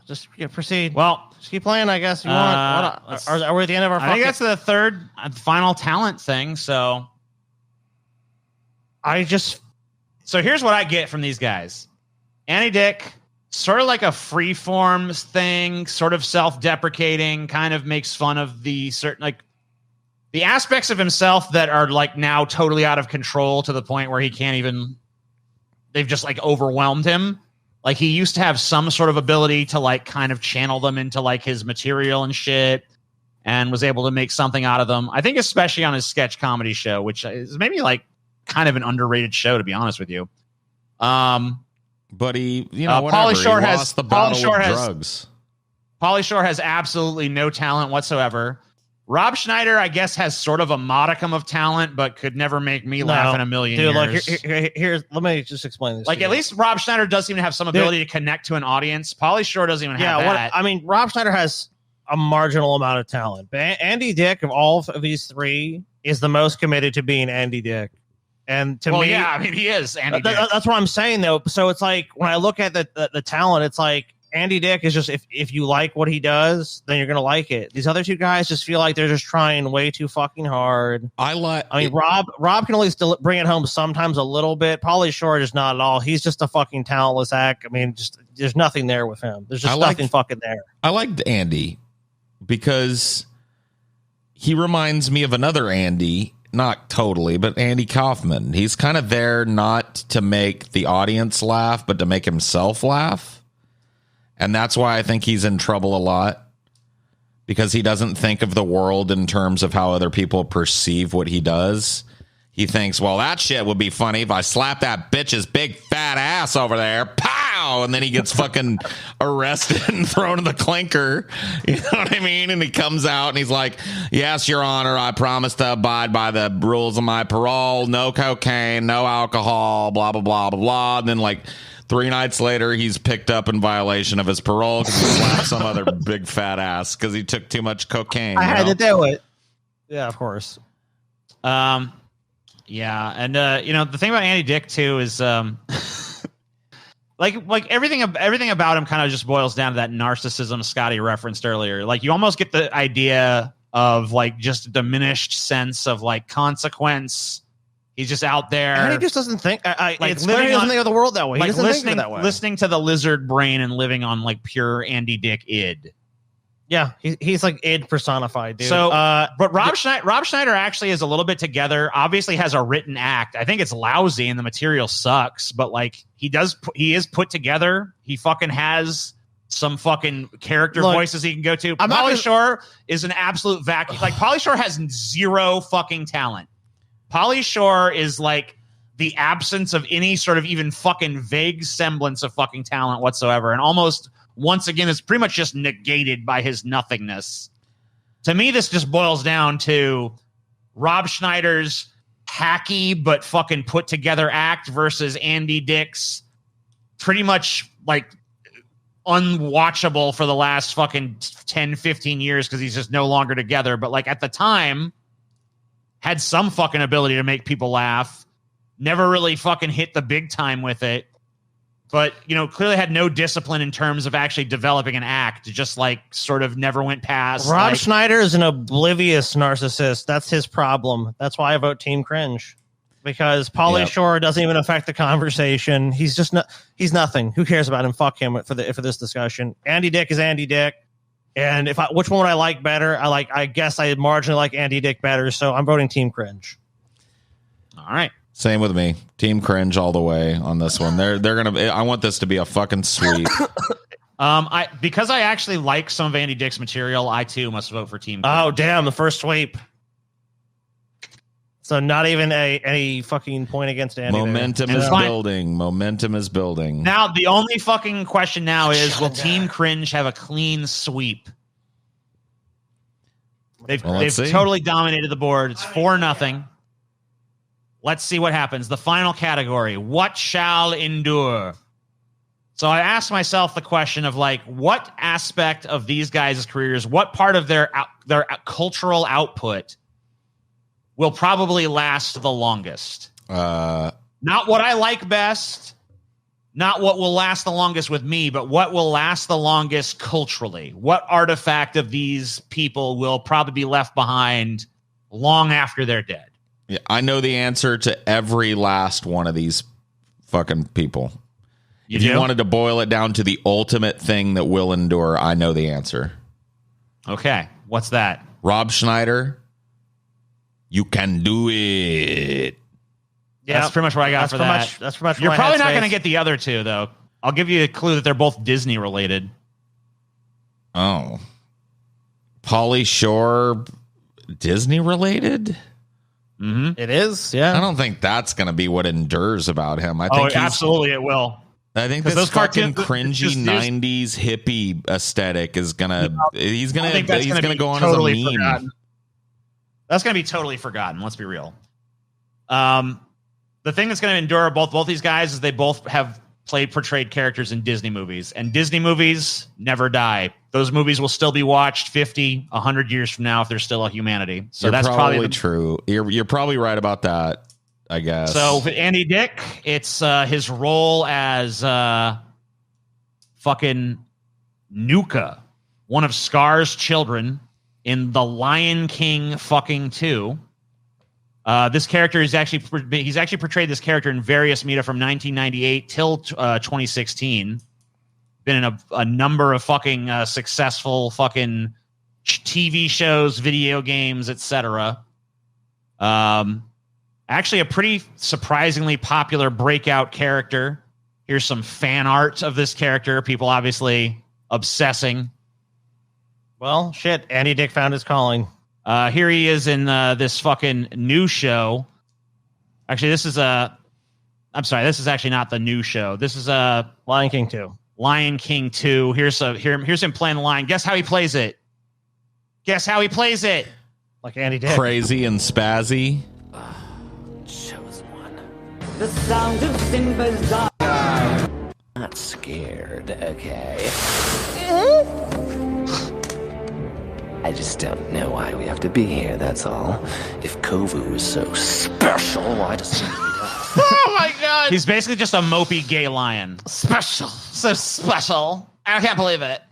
Just proceed. Well, just keep playing, I guess. You want? Are we at the end of our? I think that's the third final talent thing. So, So here's what I get from these guys. Andy Dick, sort of like a freeform thing, sort of self-deprecating, kind of makes fun of the certain like. The aspects of himself that are like now totally out of control to the point where he can't even, they've just like overwhelmed him. Like he used to have some sort of ability to like kind of channel them into like his material and shit and was able to make something out of them. I think especially on his sketch comedy show, which is maybe like kind of an underrated show, to be honest with you. But he, Pauly Shore he has lost the battle with drugs. Pauly Shore has absolutely no talent whatsoever. Rob Schneider, I guess, has sort of a modicum of talent, but could never make me laugh in a million years. Like, here's let me just explain this. Like, at least Rob Schneider does seem to have some ability to connect to an audience. Pauly Shore doesn't even have that. I mean, Rob Schneider has a marginal amount of talent. But Andy Dick, of all of these three, is the most committed to being Andy Dick. And to me, yeah, I mean, he is Andy Dick. That's what I'm saying, though. So it's like when I look at the talent, it's like Andy Dick is just if you like what he does, then you're gonna like it. These other two guys just feel like they're just trying way too fucking hard. I mean, Rob can at least bring it home sometimes a little bit. Pauly Shore just not at all. He's just a fucking talentless act. I mean, just there's nothing there with him. There's just nothing fucking there. I liked Andy because he reminds me of another Andy. Not totally, but Andy Kaufman. He's kind of there not to make the audience laugh, but to make himself laugh. And that's why I think he's in trouble a lot, because he doesn't think of the world in terms of how other people perceive what he does. He thinks, well, that shit would be funny if I slap that bitch's big fat ass over there. Pow! And then he gets fucking arrested and thrown in the clinker. You know what I mean? And he comes out and he's like, yes, Your Honor, I promise to abide by the rules of my parole. No cocaine, no alcohol, blah, blah, blah, blah, blah. And then like 3 nights later, he's picked up in violation of his parole because he slapped some other big fat ass because he took too much cocaine. I had to do it. Yeah, of course. Yeah, and the thing about Andy Dick too is like everything about him kind of just boils down to that narcissism Scotty referenced earlier. Like you almost get the idea of like just a diminished sense of like consequence He's just out there. And he just doesn't think. It's living clear he doesn't on- think of the world that way. He doesn't think of it that way. Listening to the lizard brain and living on like pure Andy Dick id. Yeah, he's like id personified, dude. So, but Rob Schneider actually is a little bit together. Obviously, has a written act. I think it's lousy and the material sucks. But like he is put together. He fucking has some fucking character voices he can go to. Pauly Shore is an absolute vacuum. Like Pauly Shore has zero fucking talent. Pauly Shore is like the absence of any sort of even fucking vague semblance of fucking talent whatsoever, and almost. Once again, it's pretty much just negated by his nothingness. To me, this just boils down to Rob Schneider's hacky but fucking put together act versus Andy Dick's pretty much like unwatchable for the last fucking 10, 15 years because he's just no longer together. But like at the time, had some fucking ability to make people laugh. Never really fucking hit the big time with it. But, you know, clearly had no discipline in terms of actually developing an act. Just like sort of never went past. Rob Schneider is an oblivious narcissist. That's his problem. That's why I vote Team Cringe. Because Pauly Shore doesn't even affect the conversation. He's just he's nothing. Who cares about him? Fuck him for this discussion. Andy Dick is Andy Dick. And which one would I like better? I guess I marginally like Andy Dick better. So I'm voting Team Cringe. All right. Same with me. Team Cringe all the way on this one. They're gonna. I want this to be a fucking sweep. Because I actually like some of Andy Dick's material, I too must vote for Team Cringe. Oh damn! The first sweep. So not even a fucking point against Andy. Momentum is building. Momentum is building. Now the only fucking question now is: will Team Cringe have a clean sweep? They've totally dominated the board. It's 4-0. Let's see what happens. The final category, what shall endure? So I asked myself the question of like, what aspect of these guys' careers, what part of their cultural output will probably last the longest? Not what I like best, not what will last the longest with me, but what will last the longest culturally. What artifact of these people will probably be left behind long after they're dead? Yeah, I know the answer to every last one of these fucking people. If you wanted to boil it down to the ultimate thing that will endure, I know the answer. Okay. What's that? Rob Schneider, you can do it. Yeah, that's pretty much what I got for that. That's pretty much. You're probably not going to get the other two, though. I'll give you a clue that they're both Disney related. Oh. Pauly Shore, Disney related? Mm-hmm. It is, yeah. I don't think that's going to be what endures about him. I think absolutely it will. I think this fucking cringy '90s hippie aesthetic is gonna. He's gonna go on as a meme. Forgotten. That's gonna be totally forgotten. Let's be real. The thing that's gonna endure both these guys is they both have portrayed characters in Disney movies, and Disney movies never die. Those movies will still be watched 50, 100 years from now if there's still a humanity. So that's probably true. You're probably right about that, I guess. So with Andy Dick, it's his role as fucking Nuka, one of Scar's children in The Lion King fucking 2. This character he's actually portrayed this character in various media from 1998 till 2016. Been in a number of fucking successful fucking TV shows, video games, etc. Actually, a pretty surprisingly popular breakout character. Here's some fan art of this character. People obviously obsessing. Well, shit. Andy Dick found his calling. Here he is in this fucking new show. Actually, this is actually not the new show. This is Lion King 2. Lion King 2. Here's him playing the line. Guess how he plays it. Guess how he plays it. Like Andy Dick. Crazy and spazzy. Chosen one. The sound of Simba's dog. Not scared, okay? I just don't know why we have to be here, that's all. If Kovu is so special, why does he need us? Oh my god! He's basically just a mopey gay lion. Special. So special. I can't believe it.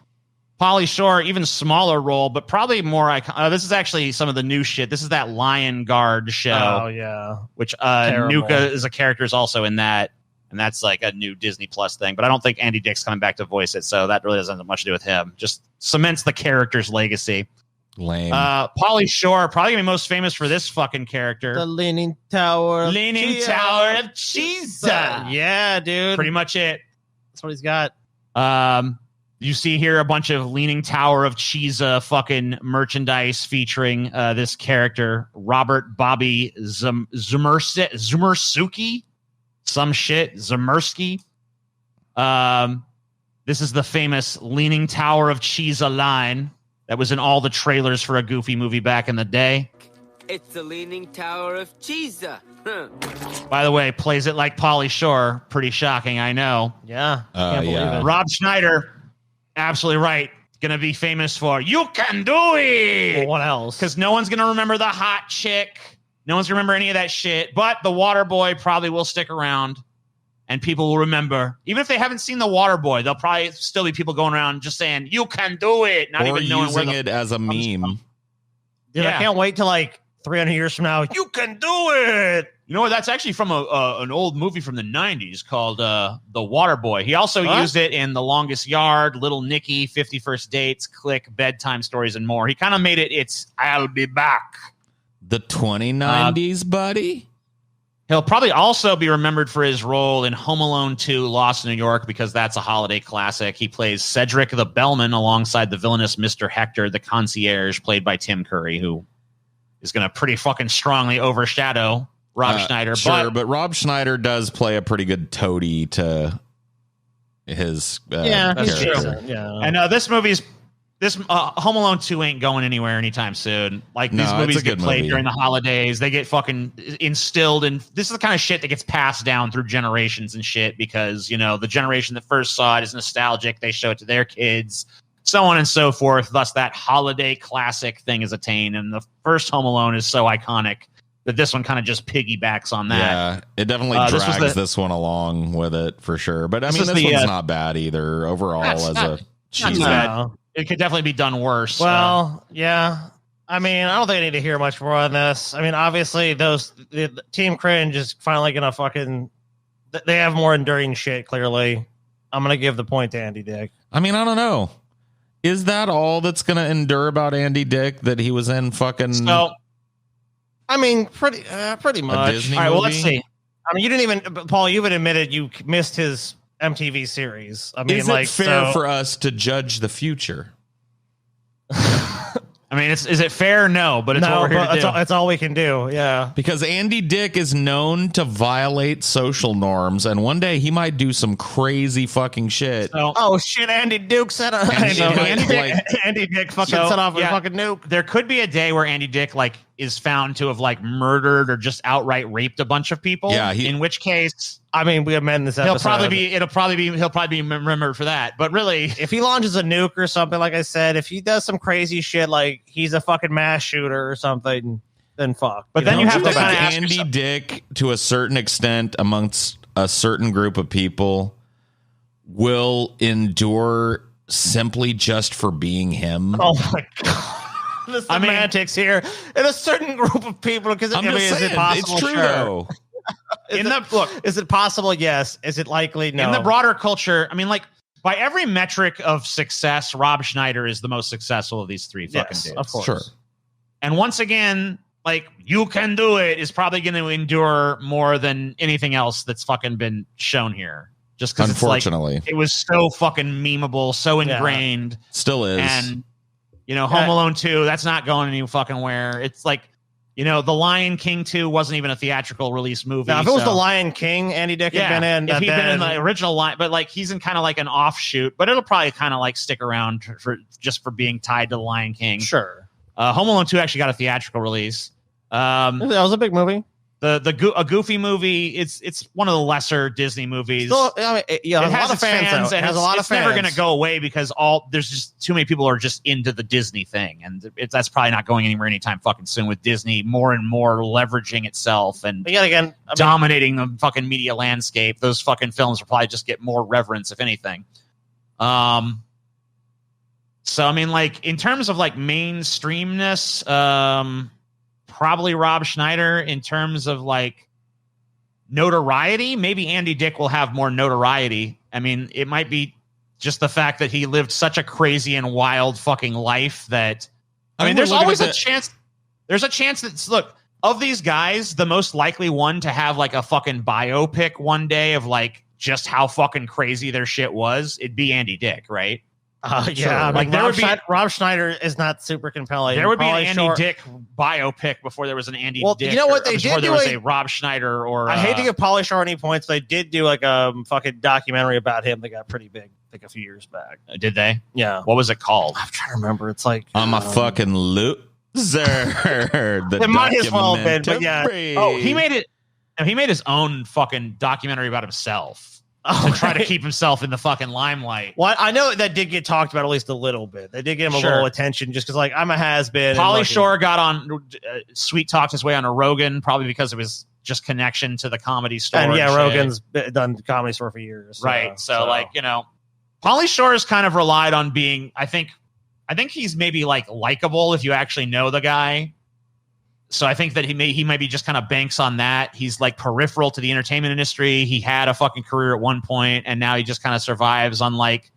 Pauly Shore, even smaller role, but probably more iconic. This is actually some of the new shit. This is that Lion Guard show. Oh, yeah. Which Terrible. Nuka is a character is also in that. And that's like a new Disney Plus thing. But I don't think Andy Dick's coming back to voice it. So that really doesn't have much to do with him. Just cements the character's legacy. Lame. Pauly Shore, probably gonna be most famous for this fucking character. The Leaning Tower of Cheese. Yeah, dude. Pretty much it. That's what he's got. You see here a bunch of Leaning Tower of Cheese fucking merchandise featuring this character, Robert Bobby Zumersuki. Some shit, Zemersky. This is the famous Leaning Tower of Cheese line that was in all the trailers for a Goofy movie back in the day. It's the Leaning Tower of Cheese. By the way, plays it like Pauly Shore. Pretty shocking, I know. Yeah. Can't believe it. Rob Schneider, absolutely right. Going to be famous for You Can Do It. Well, what else? Because no one's going to remember the hot chick. No one's going to remember any of that shit. But the Water Boy probably will stick around. And people will remember. Even if they haven't seen the Water Boy, there'll probably still be people going around just saying, you can do it. Not or even knowing using where it as a meme. Dude, I can't wait till like 300 years from now. You can do it. You know what? That's actually from an old movie from the 90s called The Water Boy. He also used it in The Longest Yard, Little Nicky, 51st Dates, Click, Bedtime Stories, and more. He kind of made it, I'll be back. The 2090s, buddy? He'll probably also be remembered for his role in Home Alone 2, Lost in New York, because that's a holiday classic. He plays Cedric the Bellman alongside the villainous Mr. Hector, the concierge, played by Tim Curry, who is going to pretty fucking strongly overshadow Rob Schneider. Sure, but Rob Schneider does play a pretty good toady to his that's character. true. Yeah. And this Home Alone 2 ain't going anywhere anytime soon. Like, these movies get played during the holidays. They get fucking instilled, and this is the kind of shit that gets passed down through generations and shit because, you know, the generation that first saw it is nostalgic. They show it to their kids, so on and so forth. Thus, that holiday classic thing is attained. And the first Home Alone is so iconic that this one kind of just piggybacks on that. Yeah, it definitely drags this one along with it for sure. But I mean, this one's not bad either overall as a cheese. Bad. It could definitely be done worse. Well, yeah. I mean, I don't think I need to hear much more on this. I mean, obviously, the Team Cringe is finally going to fucking... They have more enduring shit, clearly. I'm going to give the point to Andy Dick. I mean, I don't know. Is that all that's going to endure about Andy Dick, that he was in fucking... So, I mean, pretty much. Disney all right, well, movie? let's see. I mean, you didn't even... Paul, you even admitted you missed his MTV series. I mean, is it fair for us to judge the future? I mean, is it fair? No, but it's what we're here to do. It's all we can do. Yeah, because Andy Dick is known to violate social norms, and one day he might do some crazy fucking shit. Oh shit! Andy Duke set up. Andy Dick fucking set off a fucking nuke. There could be a day where Andy Dick is found to have murdered or just outright raped a bunch of people. Yeah, in which case, I mean, we amend this episode. He'll probably be remembered for that. But really, if he launches a nuke or something, like I said, if he does some crazy shit like he's a fucking mass shooter or something, then fuck. But then you have to kind of ask Andy Dick, to a certain extent, amongst a certain group of people, will endure simply just for being him. Oh my god. The semantics here in a certain group of people, because is it possible? It's true, though. Is it possible? Yes. Is it likely? No. In the broader culture, I mean, by every metric of success, Rob Schneider is the most successful of these three fucking dudes. Of course. Sure. And once again, You Can Do It is probably going to endure more than anything else that's fucking been shown here. Just because unfortunately, it was so fucking memeable, so ingrained. Still is. And Home Alone 2, that's not going any fucking where. It's The Lion King 2 wasn't even a theatrical release movie. Now, if it was The Lion King, Andy Dick had been in. If he'd been in the original line, but he's in kind of an offshoot, but it'll probably kind of stick around for being tied to The Lion King. Sure. Home Alone 2 actually got a theatrical release. That was a big movie. A Goofy movie. It's one of the lesser Disney movies. Still, I mean, it has a lot of fans. And it's never going to go away because there's just too many people are just into the Disney thing, and that's probably not going anywhere anytime fucking soon. With Disney more and more leveraging itself and dominating the fucking media landscape, those fucking films will probably just get more reverence, if anything. So I mean, like in terms of like mainstreamness, probably Rob Schneider. In terms of like notoriety, maybe Andy Dick will have more notoriety. I mean, it might be just the fact that he lived such a crazy and wild fucking life that I mean, there's always a chance. There's a chance that look, of these guys, the most likely one to have like a fucking biopic one day of like just how fucking crazy their shit was, it'd be Andy Dick, right? Yeah, Sure. I mean, Like there would be Rob Schneider is not super compelling. there would be an Pauly Andy Shore- Dick biopic before there was an Andy Well, Dick. you know what they before did there do was a- a Rob Schneider or I hate to give Pauly Shore any points, but they did do like a fucking documentary about him that got pretty big, like a few years back. Did they? Yeah. What was it called? I'm trying to remember. It's like I'm a fucking loser. It might as well have been, but yeah. Oh, he made it. He made his own fucking documentary about himself to try to keep himself in the fucking limelight. Well, I know that did get talked about at least a little bit. They did give him a Sure. little attention just because, like, I'm a has-been. Pauly Shore got on, sweet talked his way on a Rogan, probably because of his just connection to the comedy store. And yeah, shit. Rogan's done Comedy Store for years. Right. So, like, you know, Pauly Shore has kind of relied on being, I think he's maybe like likable if you actually know the guy. So I think that he might be just kind of banks on that. He's like peripheral to the entertainment industry. He had a fucking career at one point, and now he just kind of survives on like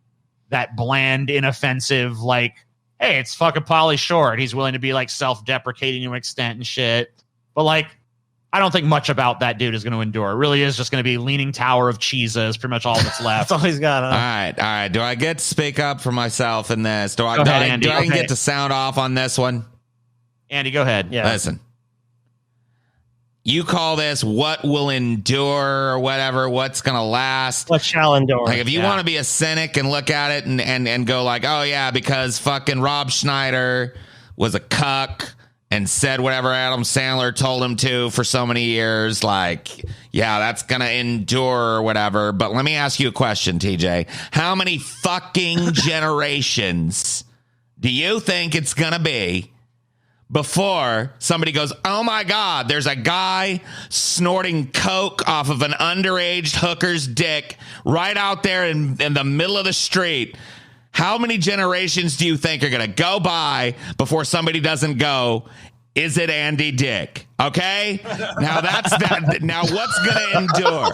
that bland, inoffensive, like, hey, it's fucking Pauly Shore, and he's willing to be like self-deprecating to an extent and shit. But like, I don't think much about that dude is going to endure. It really is just going to be Leaning Tower of Cheesa is pretty much all that's left. That's all he's got. Huh? All right. Do I get to speak up for myself in this? Do I Andy. do I get to sound off on this one? Andy, go ahead. Yeah. Listen. You call this what will endure or whatever, what's going to last. What shall endure. Like if you want to be a cynic and look at it and go like, oh yeah, because fucking Rob Schneider was a cuck and said whatever Adam Sandler told him to for so many years, like, yeah, that's going to endure or whatever. But let me ask you a question, TJ. How many fucking generations do you think it's going to be before somebody goes, oh my God, there's a guy snorting coke off of an underage hooker's dick right out there in the middle of the street? How many generations do you think are going to go by before somebody doesn't go, is it Andy Dick? Okay? Now that's that. Now what's going to endure?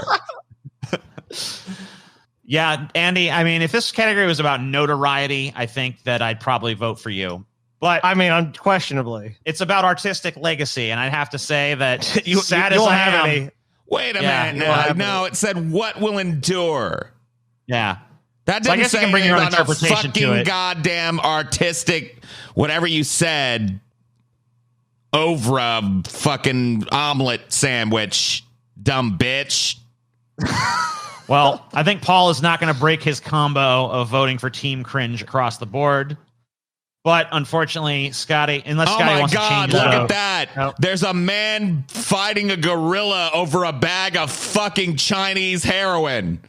Yeah, Andy, I mean, if this category was about notoriety, I think that I'd probably vote for you. But I mean, unquestionably, it's about artistic legacy, and I'd have to say that you sad as don't I have am, any. Wait a minute. No, it said what will endure. Yeah. That So I didn't guess you say can bring your own anything about interpretation to fucking it. goddamn artistic, whatever you said, over a fucking omelet sandwich, dumb bitch. Well, I think Paul is not going to break his combo of voting for Team Cringe across the board. But unfortunately, Scotty, unless Scotty wants to change look his at vote. that. Nope. There's a man fighting a gorilla over a bag of fucking Chinese heroin.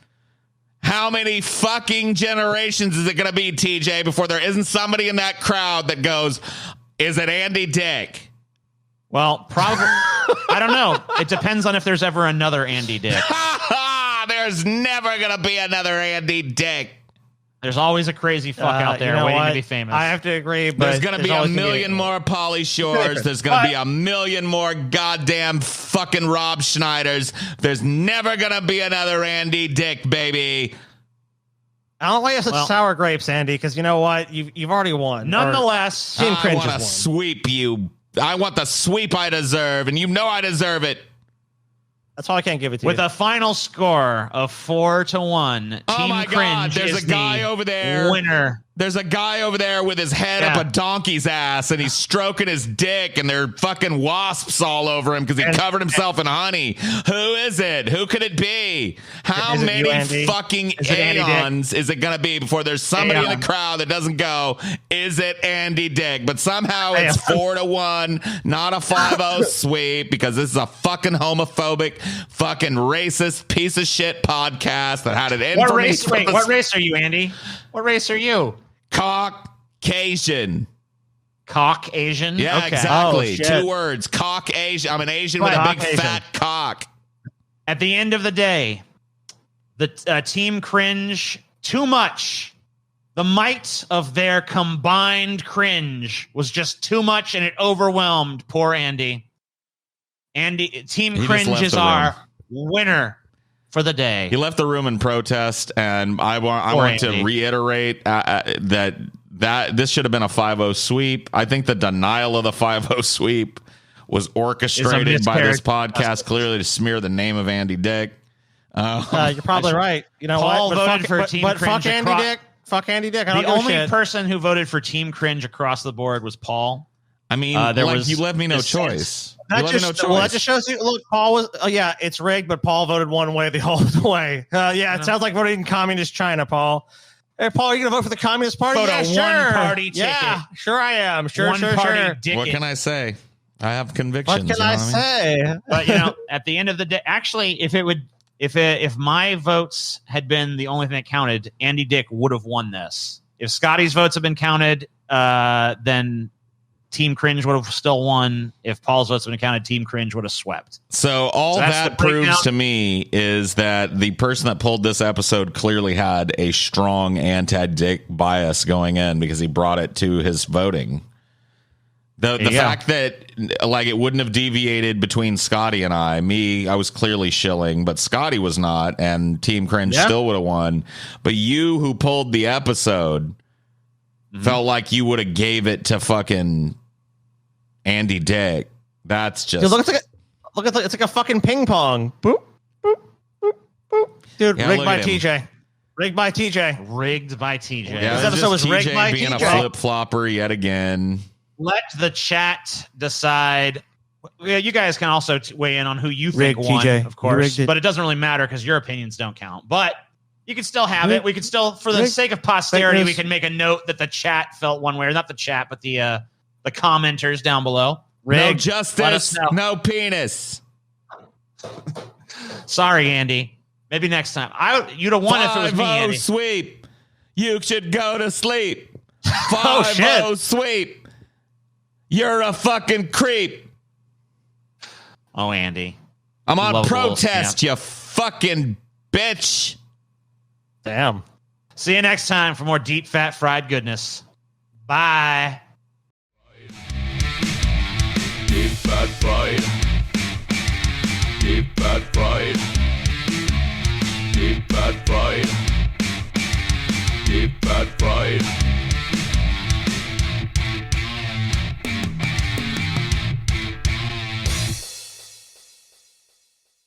How many fucking generations is it going to be, TJ, before there isn't somebody in that crowd that goes, is it Andy Dick? Well, probably. I don't know. It depends on if there's ever another Andy Dick. There's never going to be another Andy Dick. There's always a crazy fuck out there waiting to be famous. I have to agree, but There's going to be a million more Pauly Shores. There's going to be a million more goddamn fucking Rob Schneiders. There's never going to be another Andy Dick, baby. I don't like such sour grapes, Andy, because you know what? You've already won. Nonetheless, Team I Cringe want to has won. sweep you. I want the sweep I deserve, and you know I deserve it. That's why I can't give it to With you. a final score of 4-1, Oh Team my Cringe God, there's is a guy the over there. winner. There's a guy over there with his head up a donkey's ass, and he's stroking his dick, and there are fucking wasps all over him because he covered himself in honey. Who is it? Who could it be? How Is it many you, Andy? fucking Is it Andy Dick? aeons is it going to be before there's somebody in Aeon. the crowd that doesn't go, is it Andy Dick? But somehow it's 4-1, not a 5-0 sweep, because this is a fucking homophobic, fucking racist piece of shit podcast that had it in What for race? me. Wait, what race are you, Andy? What race are you? Caucasian. Caucasian? Yeah, Okay. exactly. Oh, shit. 2 words. Caucasian. I'm an Asian with a big Caucasian. fat cock. At the end of the day, the Team Cringe, too much. The might of their combined cringe was just too much, and it overwhelmed poor Andy. Team Cringe is our winner for the day. He left the room in protest, and I want to reiterate that this should have been a 5-0 sweep. I think the denial of the 5-0 sweep was orchestrated by this podcast clearly to smear the name of Andy Dick. You're probably right. You know, Paul voted for Team Cringe. Fuck Andy Dick. Fuck Andy Dick. The only person who voted for Team Cringe across the board was Paul. I mean, you left me no choice. Well, that just shows you. Look, Paul was. Yeah, it's rigged, but Paul voted one way the whole way. Yeah, it sounds like voting in communist China, Paul. Hey, Paul, are you gonna vote for the Communist Party? Vote Yeah, a sure. one-party ticket. Yeah, sure I am. Sure. What can I say? I have convictions. What can I say? But at the end of the day, actually, if my votes had been the only thing that counted, Andy Dick would have won this. If Scotty's votes have been counted, then Team Cringe would have still won. If Paul's votes had been counted, Team Cringe would have swept. So that proves to me is that the person that pulled this episode clearly had a strong anti-Dick bias going in because he brought it to his voting. The fact that it wouldn't have deviated between Scotty and I was clearly shilling, but Scotty was not, and Team Cringe still would have won. But you who pulled the episode felt like you would have gave it to fucking Andy Dick. That's just Dude, it's like a fucking ping pong. Boop, boop, boop, boop. Dude, rigged by TJ. Rigged by TJ. Rigged by TJ. Yeah, this episode was rigged by being TJ. a flip flopper yet again. Let the chat decide. You guys can also weigh in on who you think won, TJ. of course, but it doesn't really matter because your opinions don't count. But you can still have it. We can still, for the sake of posterity, we can make a note that the chat felt one way, or not the chat, but the commenters down below. No justice, no penis. Sorry, Andy. Maybe next time. You'd have won if it was me, Andy. 5-0 sweep. You should go to sleep. 5-0 sweep. You're a fucking creep. Oh, Andy. I'm on protest, you fucking bitch. Damn. See you next time for more deep, fat, fried goodness. Bye. Deep fat fried. Deep fat fried. Deep fat fried.